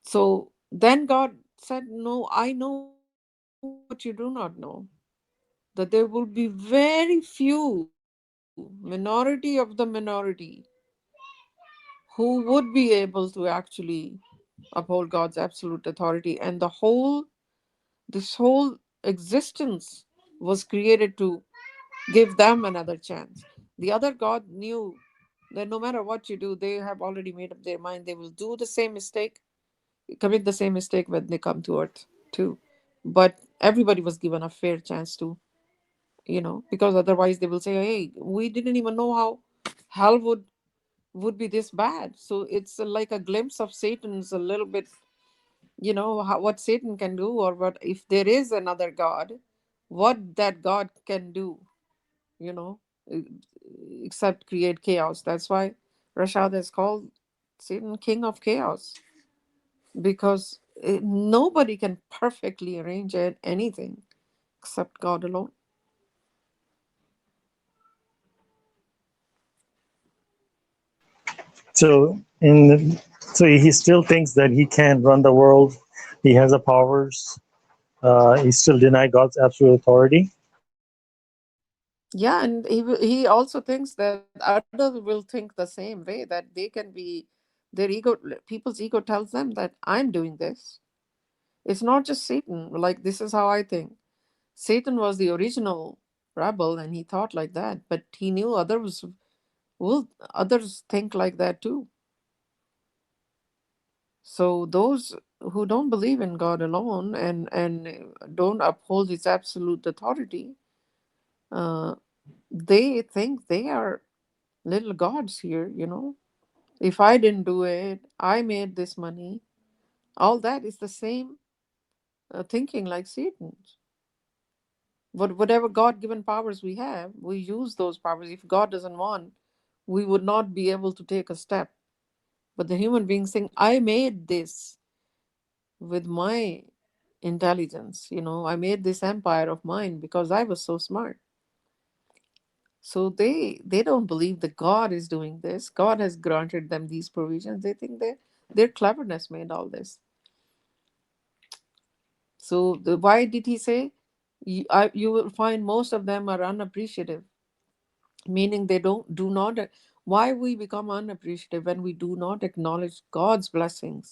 So then God said, no, I know what you do not know, that there will be very few, minority of the minority, who would be able to actually uphold God's absolute authority. And this whole existence was created to give them another chance. The other God knew that no matter what you do, they have already made up their mind. They will do the same mistake, commit the same mistake when they come to earth too. But everybody was given a fair chance to, because otherwise they will say, hey, we didn't even know how hell would be this bad. So it's like a glimpse of Satan's a little bit what Satan can do, or what if there is another God, what that God can do, you know, e- except create chaos. That's why Rashad has called Satan king of chaos, because nobody can perfectly arrange anything except God alone. So so he still thinks that he can run the world. He has the powers. He still deny God's absolute authority. Yeah, and he also thinks that others will think the same way, that they can be, their ego, people's ego tells them that I'm doing this. It's not just Satan. Like, this is how I think. Satan was the original rebel and he thought like that, but he knew others think like that too. So those who don't believe in God alone and don't uphold his absolute authority, uh, they think they are little gods here. If I didn't do it, I made this money. All that is the same thinking like Satan's. Whatever God given powers we have, we use those powers. If God doesn't want, we would not be able to take a step. But the human being saying, I made this with my intelligence. I made this empire of mine because I was so smart. So they don't believe that God is doing this. God has granted them these provisions. They think their cleverness made all this. So why did he say you will find most of them are unappreciative, meaning they do not. Why we become unappreciative when we do not acknowledge God's blessings?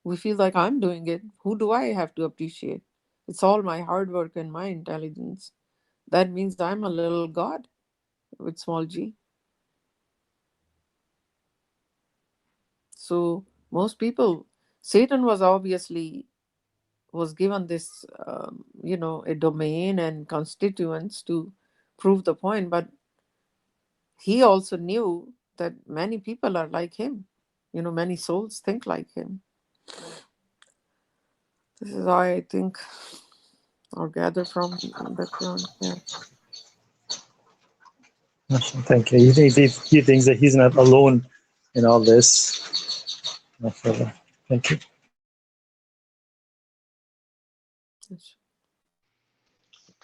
We feel like I'm doing it. Who do I have to appreciate? It's all my hard work and my intelligence. That means I'm a little God with small g. So most people, Satan was given this, a domain and constituents to prove the point, but he also knew that many people are like him. Many souls think like him. This is how I think or gather from the Quran. Yeah. Thank you. He thinks that he's not alone in all this. Mashallah. Thank you.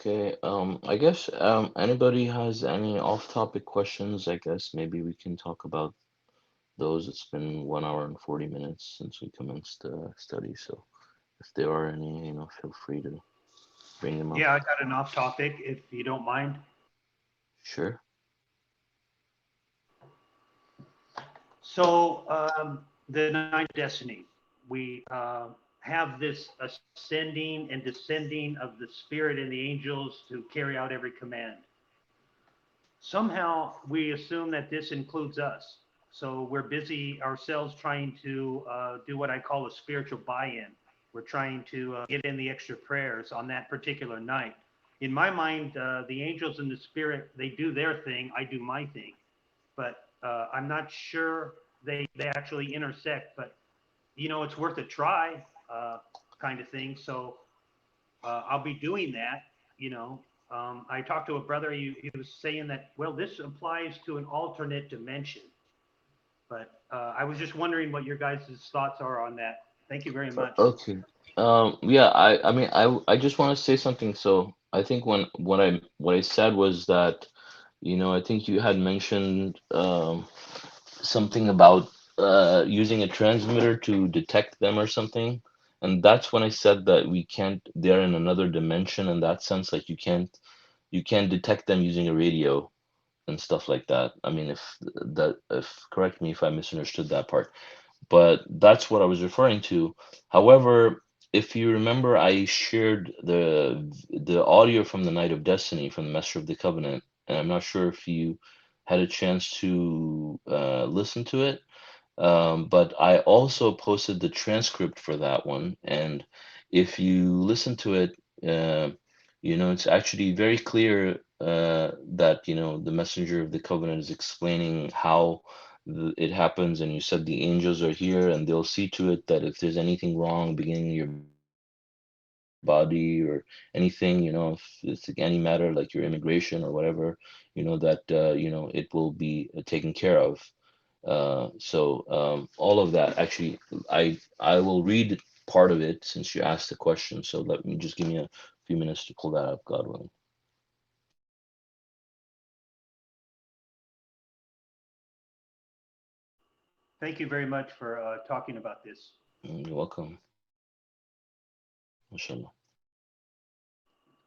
Okay, I guess anybody has any off-topic questions, I guess maybe we can talk about those. It's been 1 hour and 40 minutes since we commenced the study, so if there are any, feel free to bring them up. Yeah, I got an off topic if you don't mind. Sure. So the ninth destiny, we have this ascending and descending of the spirit and the angels to carry out every command. Somehow we assume that this includes us. So we're busy ourselves trying to do what I call a spiritual buy-in. We're trying to get in the extra prayers on that particular night. In my mind, the angels and the spirit, they do their thing, I do my thing. But I'm not sure they actually intersect. But it's worth a try, kind of thing. So I'll be doing that. I talked to a brother. He was saying that, well, this applies to an alternate dimension. But I was just wondering what your guys' thoughts are on that. Thank you very much. Okay. Yeah, I mean, I just want to say something. So I think what I said was that, I think you had mentioned something about using a transmitter to detect them or something. And that's when I said that we can't, they're in another dimension in that sense, like you can't detect them using a radio and stuff like that. I mean, if correct me if I misunderstood that part, but that's what I was referring to. However, if you remember, I shared the audio from the Night of Destiny from the Master of the Covenant, and I'm not sure if you had a chance to listen to it. But I also posted the transcript for that one, and if you listen to it, it's actually very clear that the messenger of the covenant is explaining how it happens, and you said the angels are here, and they'll see to it that if there's anything wrong beginning in your body or anything, if it's like any matter like your immigration or whatever, that it will be taken care of. So all of that actually, I will read part of it since you asked the question. So let me just give me a few minutes to pull that up, God willing. Thank you very much for talking about this. You're welcome. Masha Allah.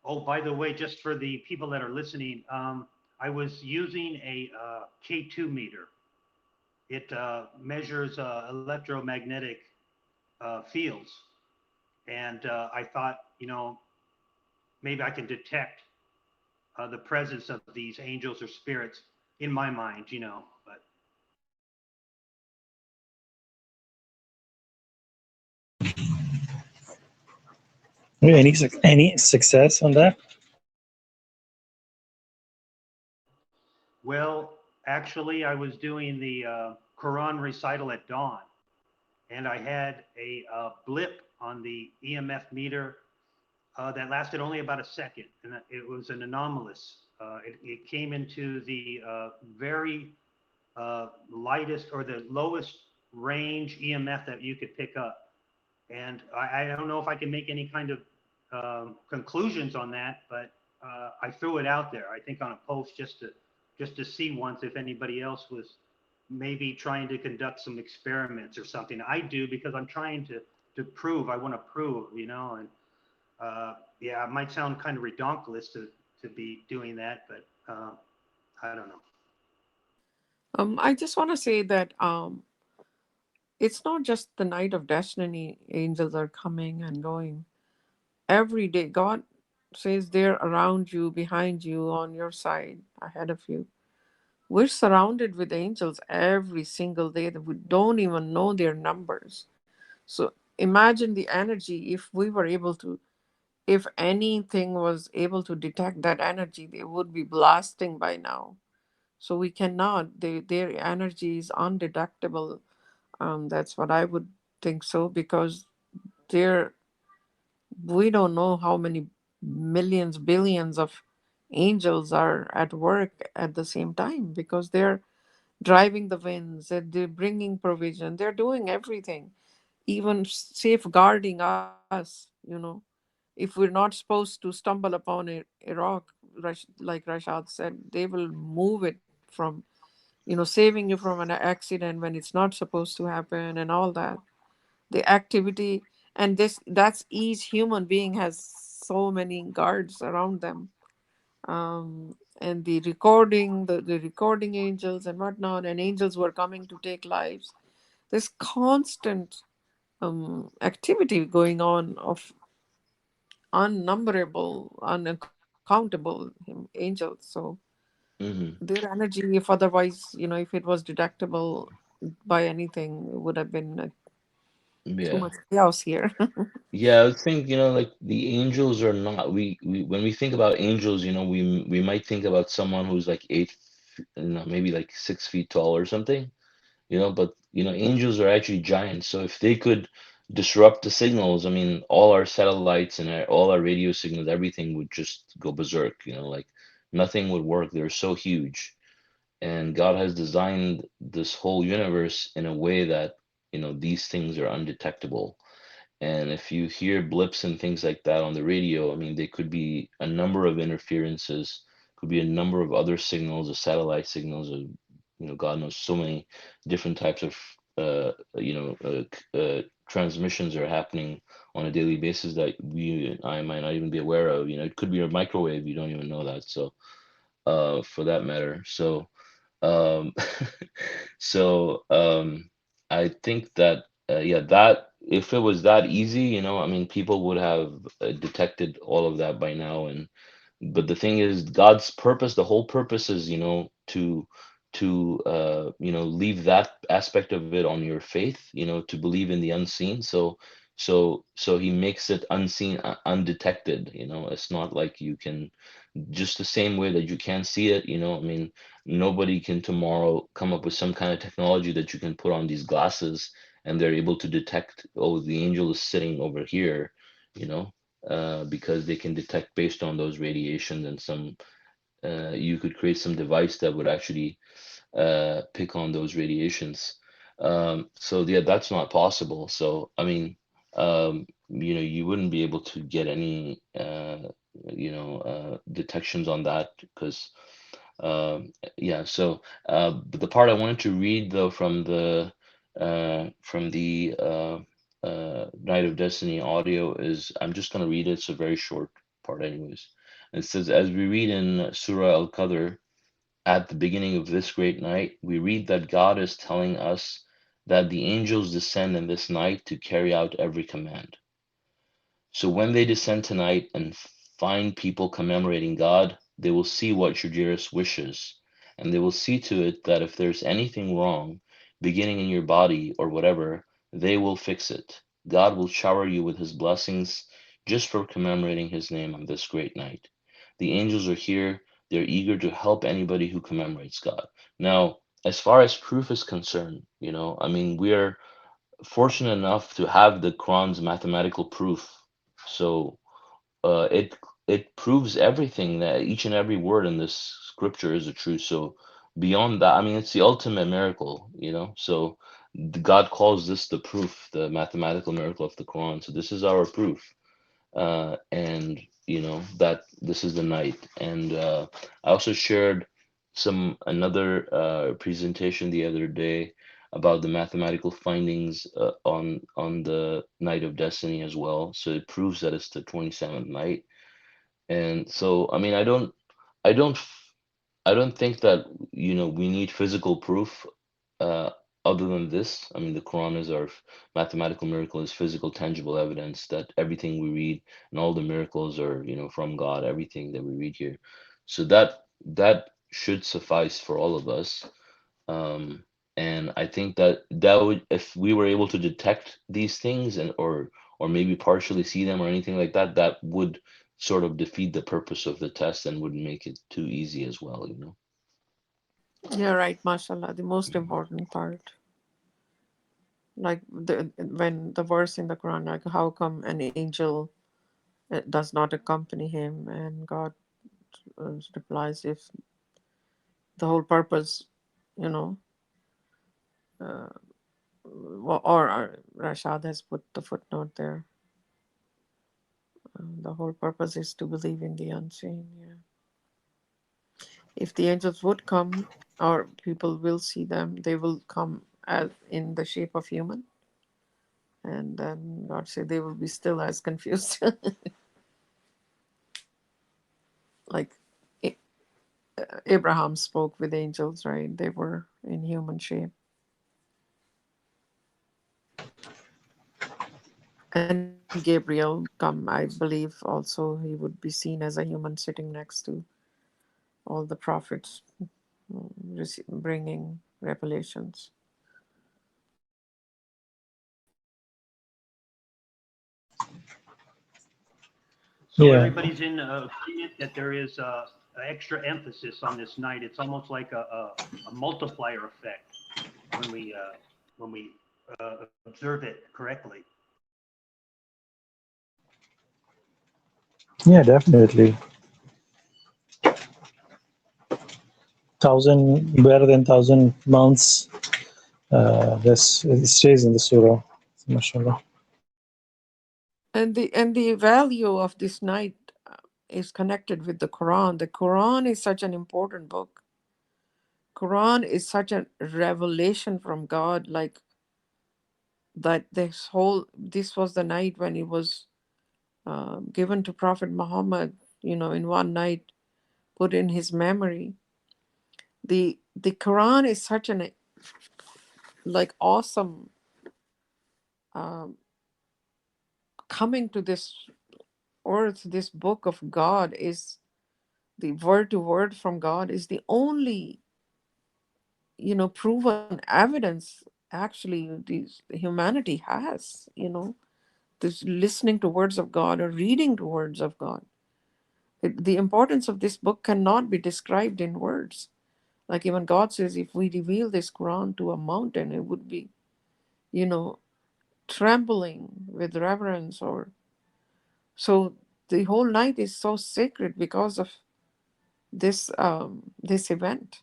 Oh, by the way, just for the people that are listening, I was using a K2 meter. It measures electromagnetic fields, and I thought, maybe I can detect the presence of these angels or spirits in my mind, but Any success on that? well, actually, I was doing the Quran recital at dawn, and I had a blip on the EMF meter that lasted only about a second, and it was an anomalous. It came into the very lightest or the lowest range EMF that you could pick up. And I don't know if I can make any kind of conclusions on that, but I threw it out there. I think on a post just to see once if anybody else was maybe trying to conduct some experiments or something. I do because I'm trying to prove. I want to prove, and yeah, it might sound kind of redonkulous to be doing that, but I don't know. I just want to say that it's not just the night of destiny, angels are coming and going. Every day, God says they're around you, behind you, on your side, ahead of you. We're surrounded with angels every single day that we don't even know their numbers. So imagine the energy if we were able to, if anything was able to detect that energy, they would be blasting by now. So we cannot, their energy is undetectable. That's what I would think so, because they're, we don't know how many millions, billions of angels are at work at the same time, because they're driving the winds, they're bringing provision, they're doing everything, even safeguarding us. If we're not supposed to stumble upon a rock, like Rashad said, they will move it from, saving you from an accident when it's not supposed to happen, and all that. The activity, and that's each human being has so many guards around them. And the recording angels and whatnot, and angels who are coming to take lives. There's constant activity going on of unnumberable, unaccountable angels. So Hmm. their energy, if otherwise, if it was detectable by anything, it would have been too Yeah. much chaos here. Yeah, I think, like the angels are not, we when we think about angels, we might think about someone who's like maybe like 6 feet tall or something, but angels are actually giants. So if they could disrupt the signals, I mean, all our satellites and all our radio signals, everything would just go berserk, like nothing would work. They're so huge. And God has designed this whole universe in a way that, these things are undetectable. And if you hear blips and things like that on the radio, I mean, they could be a number of interferences, could be a number of other signals, or satellite signals, or God knows, so many different types of transmissions are happening on a daily basis that I might not even be aware of. It could be a microwave, you don't even know that. So, for that matter, um, so I think that yeah, that if it was that easy, I mean, people would have detected all of that by now. And but the thing is, God's purpose, the whole purpose is, to leave that aspect of it on your faith, to believe in the unseen. So he makes it unseen, undetected. It's not like you can just the same way that you can't see it, you know, I mean, nobody can tomorrow come up with some kind of technology that you can put on these glasses and they're able to detect, oh, the angel is sitting over here, you know, because they can detect based on those radiations and some, you could create some device that would actually pick on those radiations. So yeah, that's not possible. So I mean, you know, you wouldn't be able to get any detections on that because yeah. So but the part I wanted to read though from the Night of Destiny audio is I'm just gonna read it. It's a very short part, anyways. It says, as we read in Surah Al-Qadr, at the beginning of this great night, we read that God is telling us that the angels descend in this night to carry out every command. So when they descend tonight and find people commemorating God, they will see what your dearest wishes, and they will see to it that if there's anything wrong, beginning in your body or whatever, they will fix it. God will shower you with his blessings just for commemorating his name on this great night. The angels are here. They're eager to help anybody who commemorates God. Now, as far as proof is concerned, you know, I mean, we're fortunate enough to have the Quran's mathematical proof. So it proves everything that each and every word in this scripture is a truth. So beyond that, I mean, it's the ultimate miracle, you know. So God calls this the proof, the mathematical miracle of the Quran. So this is our proof, and you know that this is the night. And I also shared another presentation the other day about the mathematical findings on the Night of Destiny as well. So it proves that it's the 27th night. And so, I mean, I don't, I don't think that, you know, we need physical proof uh, other than this. I mean, the Quran is our mathematical miracle, is physical, tangible evidence that everything we read and all the miracles are, you know, from God, everything that we read here. So that should suffice for all of us. And I think that would, if we were able to detect these things and or maybe partially see them or anything like that, that would sort of defeat the purpose of the test and would make it too easy as well, you know. Yeah, right, Masha Allah, the most important part. Like when the verse in the Quran, like how come an angel does not accompany him, and God replies, if the whole purpose, you know, uh, or Rashad has put the footnote there. The whole purpose is to believe in the unseen. Yeah. If the angels would come, or people will see them, they will come as in the shape of human. And then God said they will be still as confused. Like Abraham spoke with angels, right? They were in human shape. And Gabriel come, I believe also he would be seen as a human sitting next to all the prophets, bringing revelations. So Yeah. everybody's in agreement that there is extra emphasis on this night. It's almost like a multiplier effect when we observe it correctly. Yeah, definitely. 1,000 better than 1,000 months. This it stays in the surah. MashaAllah. And the value of this night is connected with the Quran. The Quran is such an important book. Quran is such a revelation from God, like that this was the night when it was given to Prophet Muhammad, in one night, put in his memory. The Quran is such an awesome um, coming to this earth. This book of God is the word to word from God, is the only proven evidence actually humanity has, this listening to words of God or reading to words of God. The importance of this book cannot be described in words. Like even God says, if we reveal this Quran to a mountain, it would be, trembling with reverence. Or so the whole night is so sacred because of this event.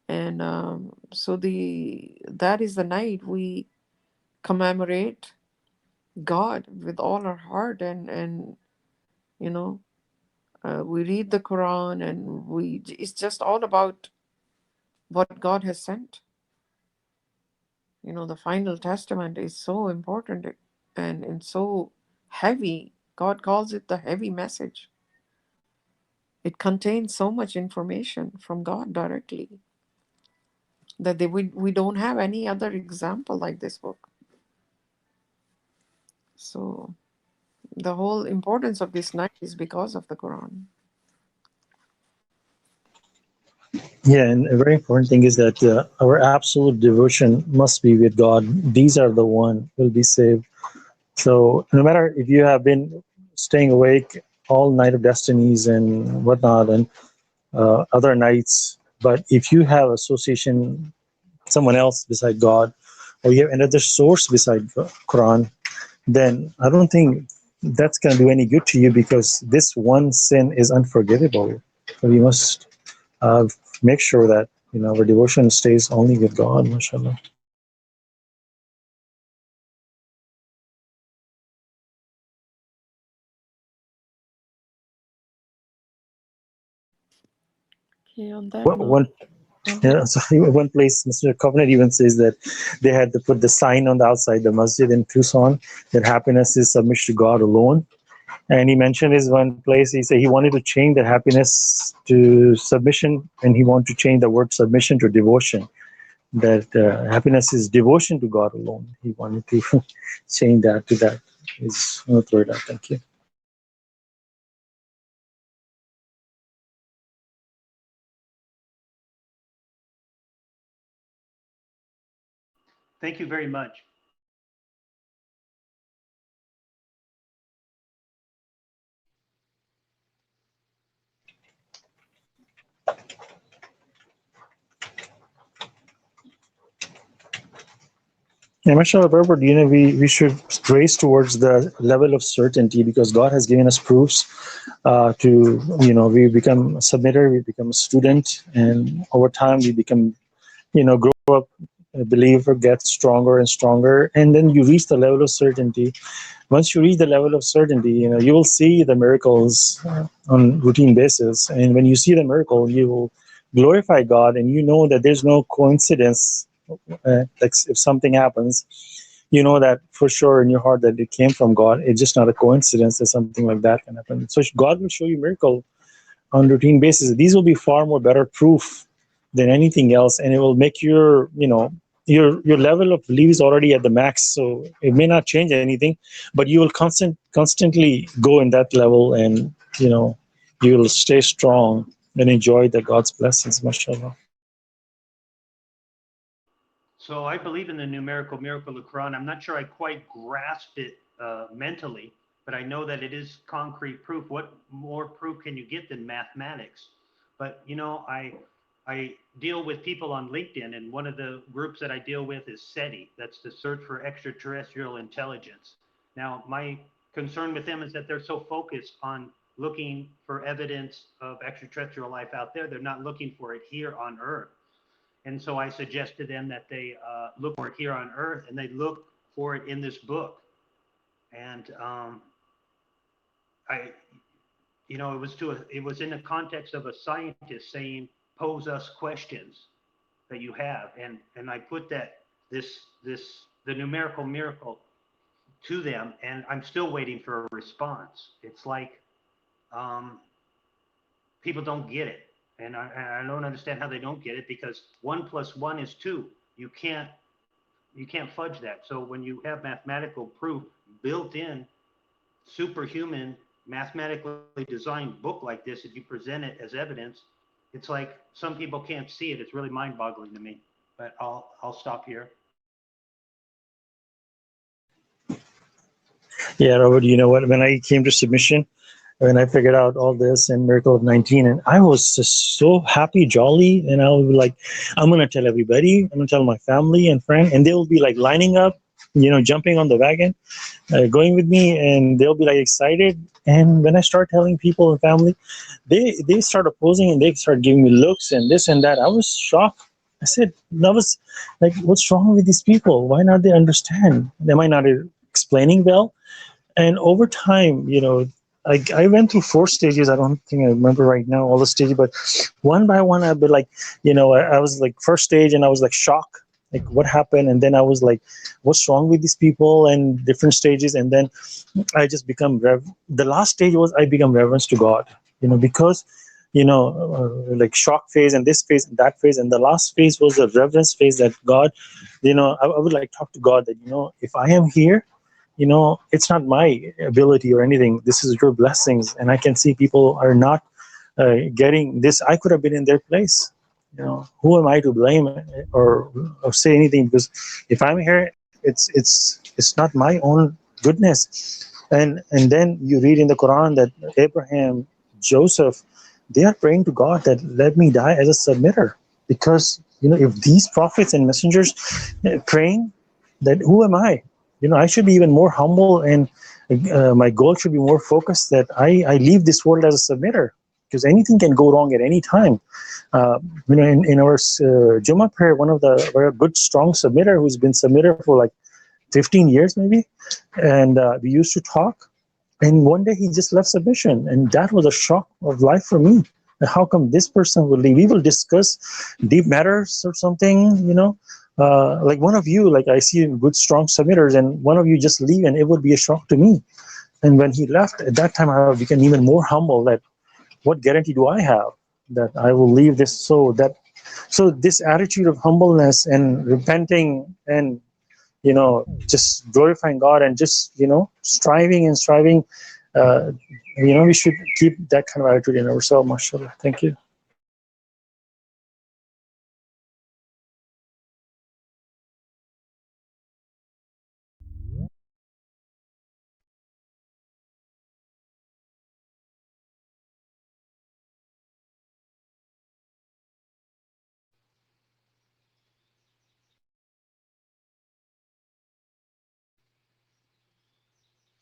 And so that is the night we commemorate God with all our heart, and we read the Quran, and it's just all about what God has sent. The final testament is so important, and so heavy. God calls it the heavy message. It contains so much information from God directly that we don't have any other example like this book. So the whole importance of this night is because of the Quran. Yeah, and a very important thing is that our absolute devotion must be with God. These are the one who will be saved. So no matter if you have been staying awake all night of destinies and whatnot, and other nights, but if you have association, someone else beside God, or you have another source beside Quran, then I don't think that's going to do any good to you, because this one sin is unforgivable. So we must uh, make sure that our devotion stays only with God. Mashallah. Okay, on that note. One, yeah, sorry, one place, Mr. Covenant even says that they had to put the sign on the outside the masjid in Tucson that happiness is submission to God alone. And he mentioned his one place, he said he wanted to change the happiness to submission, and he wanted to change the word submission to devotion. That happiness is devotion to God alone. He wanted to change that to that. Is I'm gonna throw it out. Thank you. Thank you very much. Yeah, Mashallah, Berber, we should race towards the level of certainty, because God has given us proofs to, we become a submitter, we become a student, and over time we become, grow up, a believer, gets stronger and stronger, and then you reach the level of certainty. Once you reach the level of certainty, you will see the miracles on routine basis, and when you see the miracle, you will glorify God, and you know that there's no coincidence. Like if something happens, you know that for sure in your heart that it came from God. It's just not a coincidence that something like that can happen. So God will show you miracle on routine basis. These will be far more better proof than anything else, and it will make your level of belief is already at the max. So it may not change anything, but you will constantly go in that level, and you will stay strong and enjoy the God's blessings. Mashallah. So I believe in the numerical miracle of Quran. I'm not sure I quite grasped it mentally, but I know that it is concrete proof. What more proof can you get than mathematics? But I deal with people on LinkedIn, and one of the groups that I deal with is SETI. That's the Search for Extraterrestrial Intelligence. Now, my concern with them is that they're so focused on looking for evidence of extraterrestrial life out there. They're not looking for it here on Earth. And so I suggest to them that they look for it here on Earth, and they look for it in this book. And it was in the context of a scientist saying, pose us questions that you have. And I put the numerical miracle to them, and I'm still waiting for a response. It's like people don't get it. And I don't understand how they don't get it, because 1 + 1 is 2. You can't fudge that. So when you have mathematical proof built in, superhuman, mathematically designed book like this, if you present it as evidence, it's like some people can't see it. It's really mind-boggling to me. But I'll stop here. Yeah, Robert, you know what? When I came to submission, when I figured out all this in Miracle of 19, and I was just so happy, jolly, and I was like, I'm gonna tell everybody, I'm gonna tell my family and friend, and they will be like lining up, jumping on the wagon, going with me, and they'll be like excited. And when I start telling people and family, they start opposing and they start giving me looks and this and that. I was shocked. I said, I was like, what's wrong with these people? Why not they understand? Am I not explaining well? And over time, I went through 4 stages. I don't think I remember right now all the stages, but one by one, I'd be like, I was like first stage, and I was like shocked, like what happened, and then I was like, what's wrong with these people, and different stages, and then I just become the last stage was I become reverence to God, because like shock phase and this phase and that phase, and the last phase was the reverence phase that God, I would like talk to God that if I am here, it's not my ability or anything. This is your blessings, and I can see people are not getting this. I could have been in their place. Who am I to blame or say anything? Because if I'm here, it's not my own goodness. And then you read in the Quran that Abraham, Joseph, they are praying to God that let me die as a submitter, because if these prophets and messengers praying, that who am I? I should be even more humble, and my goal should be more focused that I leave this world as a submitter, because anything can go wrong at any time. In our Jummah prayer, one of the very good, strong submitter who's been submitter for like 15 years maybe, and we used to talk, and one day he just left submission, and that was a shock of life for me. How come this person will leave? We will discuss deep matters or something, like one of you, like I see good, strong submitters, and one of you just leave, and it would be a shock to me. And when he left, at that time, I became even more humble. That what guarantee do I have that I will leave this? So this attitude of humbleness and repenting and just glorifying God and just striving and striving. Uh, we should keep that kind of attitude in ourselves. Masha Allah. Thank you.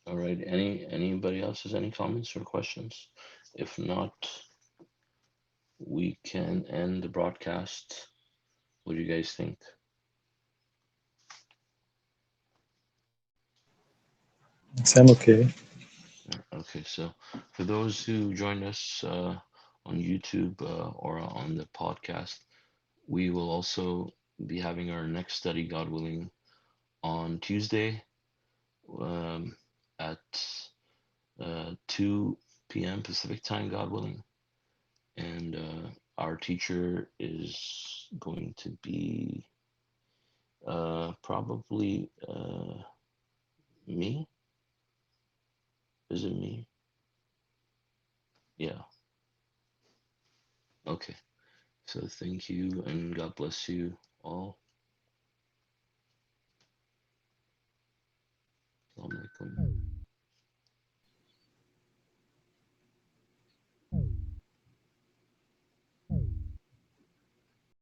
All right. Anybody else has any comments or questions? If not, we can end the broadcast. What do you guys think? I'm okay. Okay, so for those who joined us on YouTube or on the podcast, we will also be having our next study, God willing, on Tuesday um, at 2 p.m. Pacific time, God willing. And our teacher is going to be probably me. Is it me? Yeah. Okay. So thank you and God bless you all.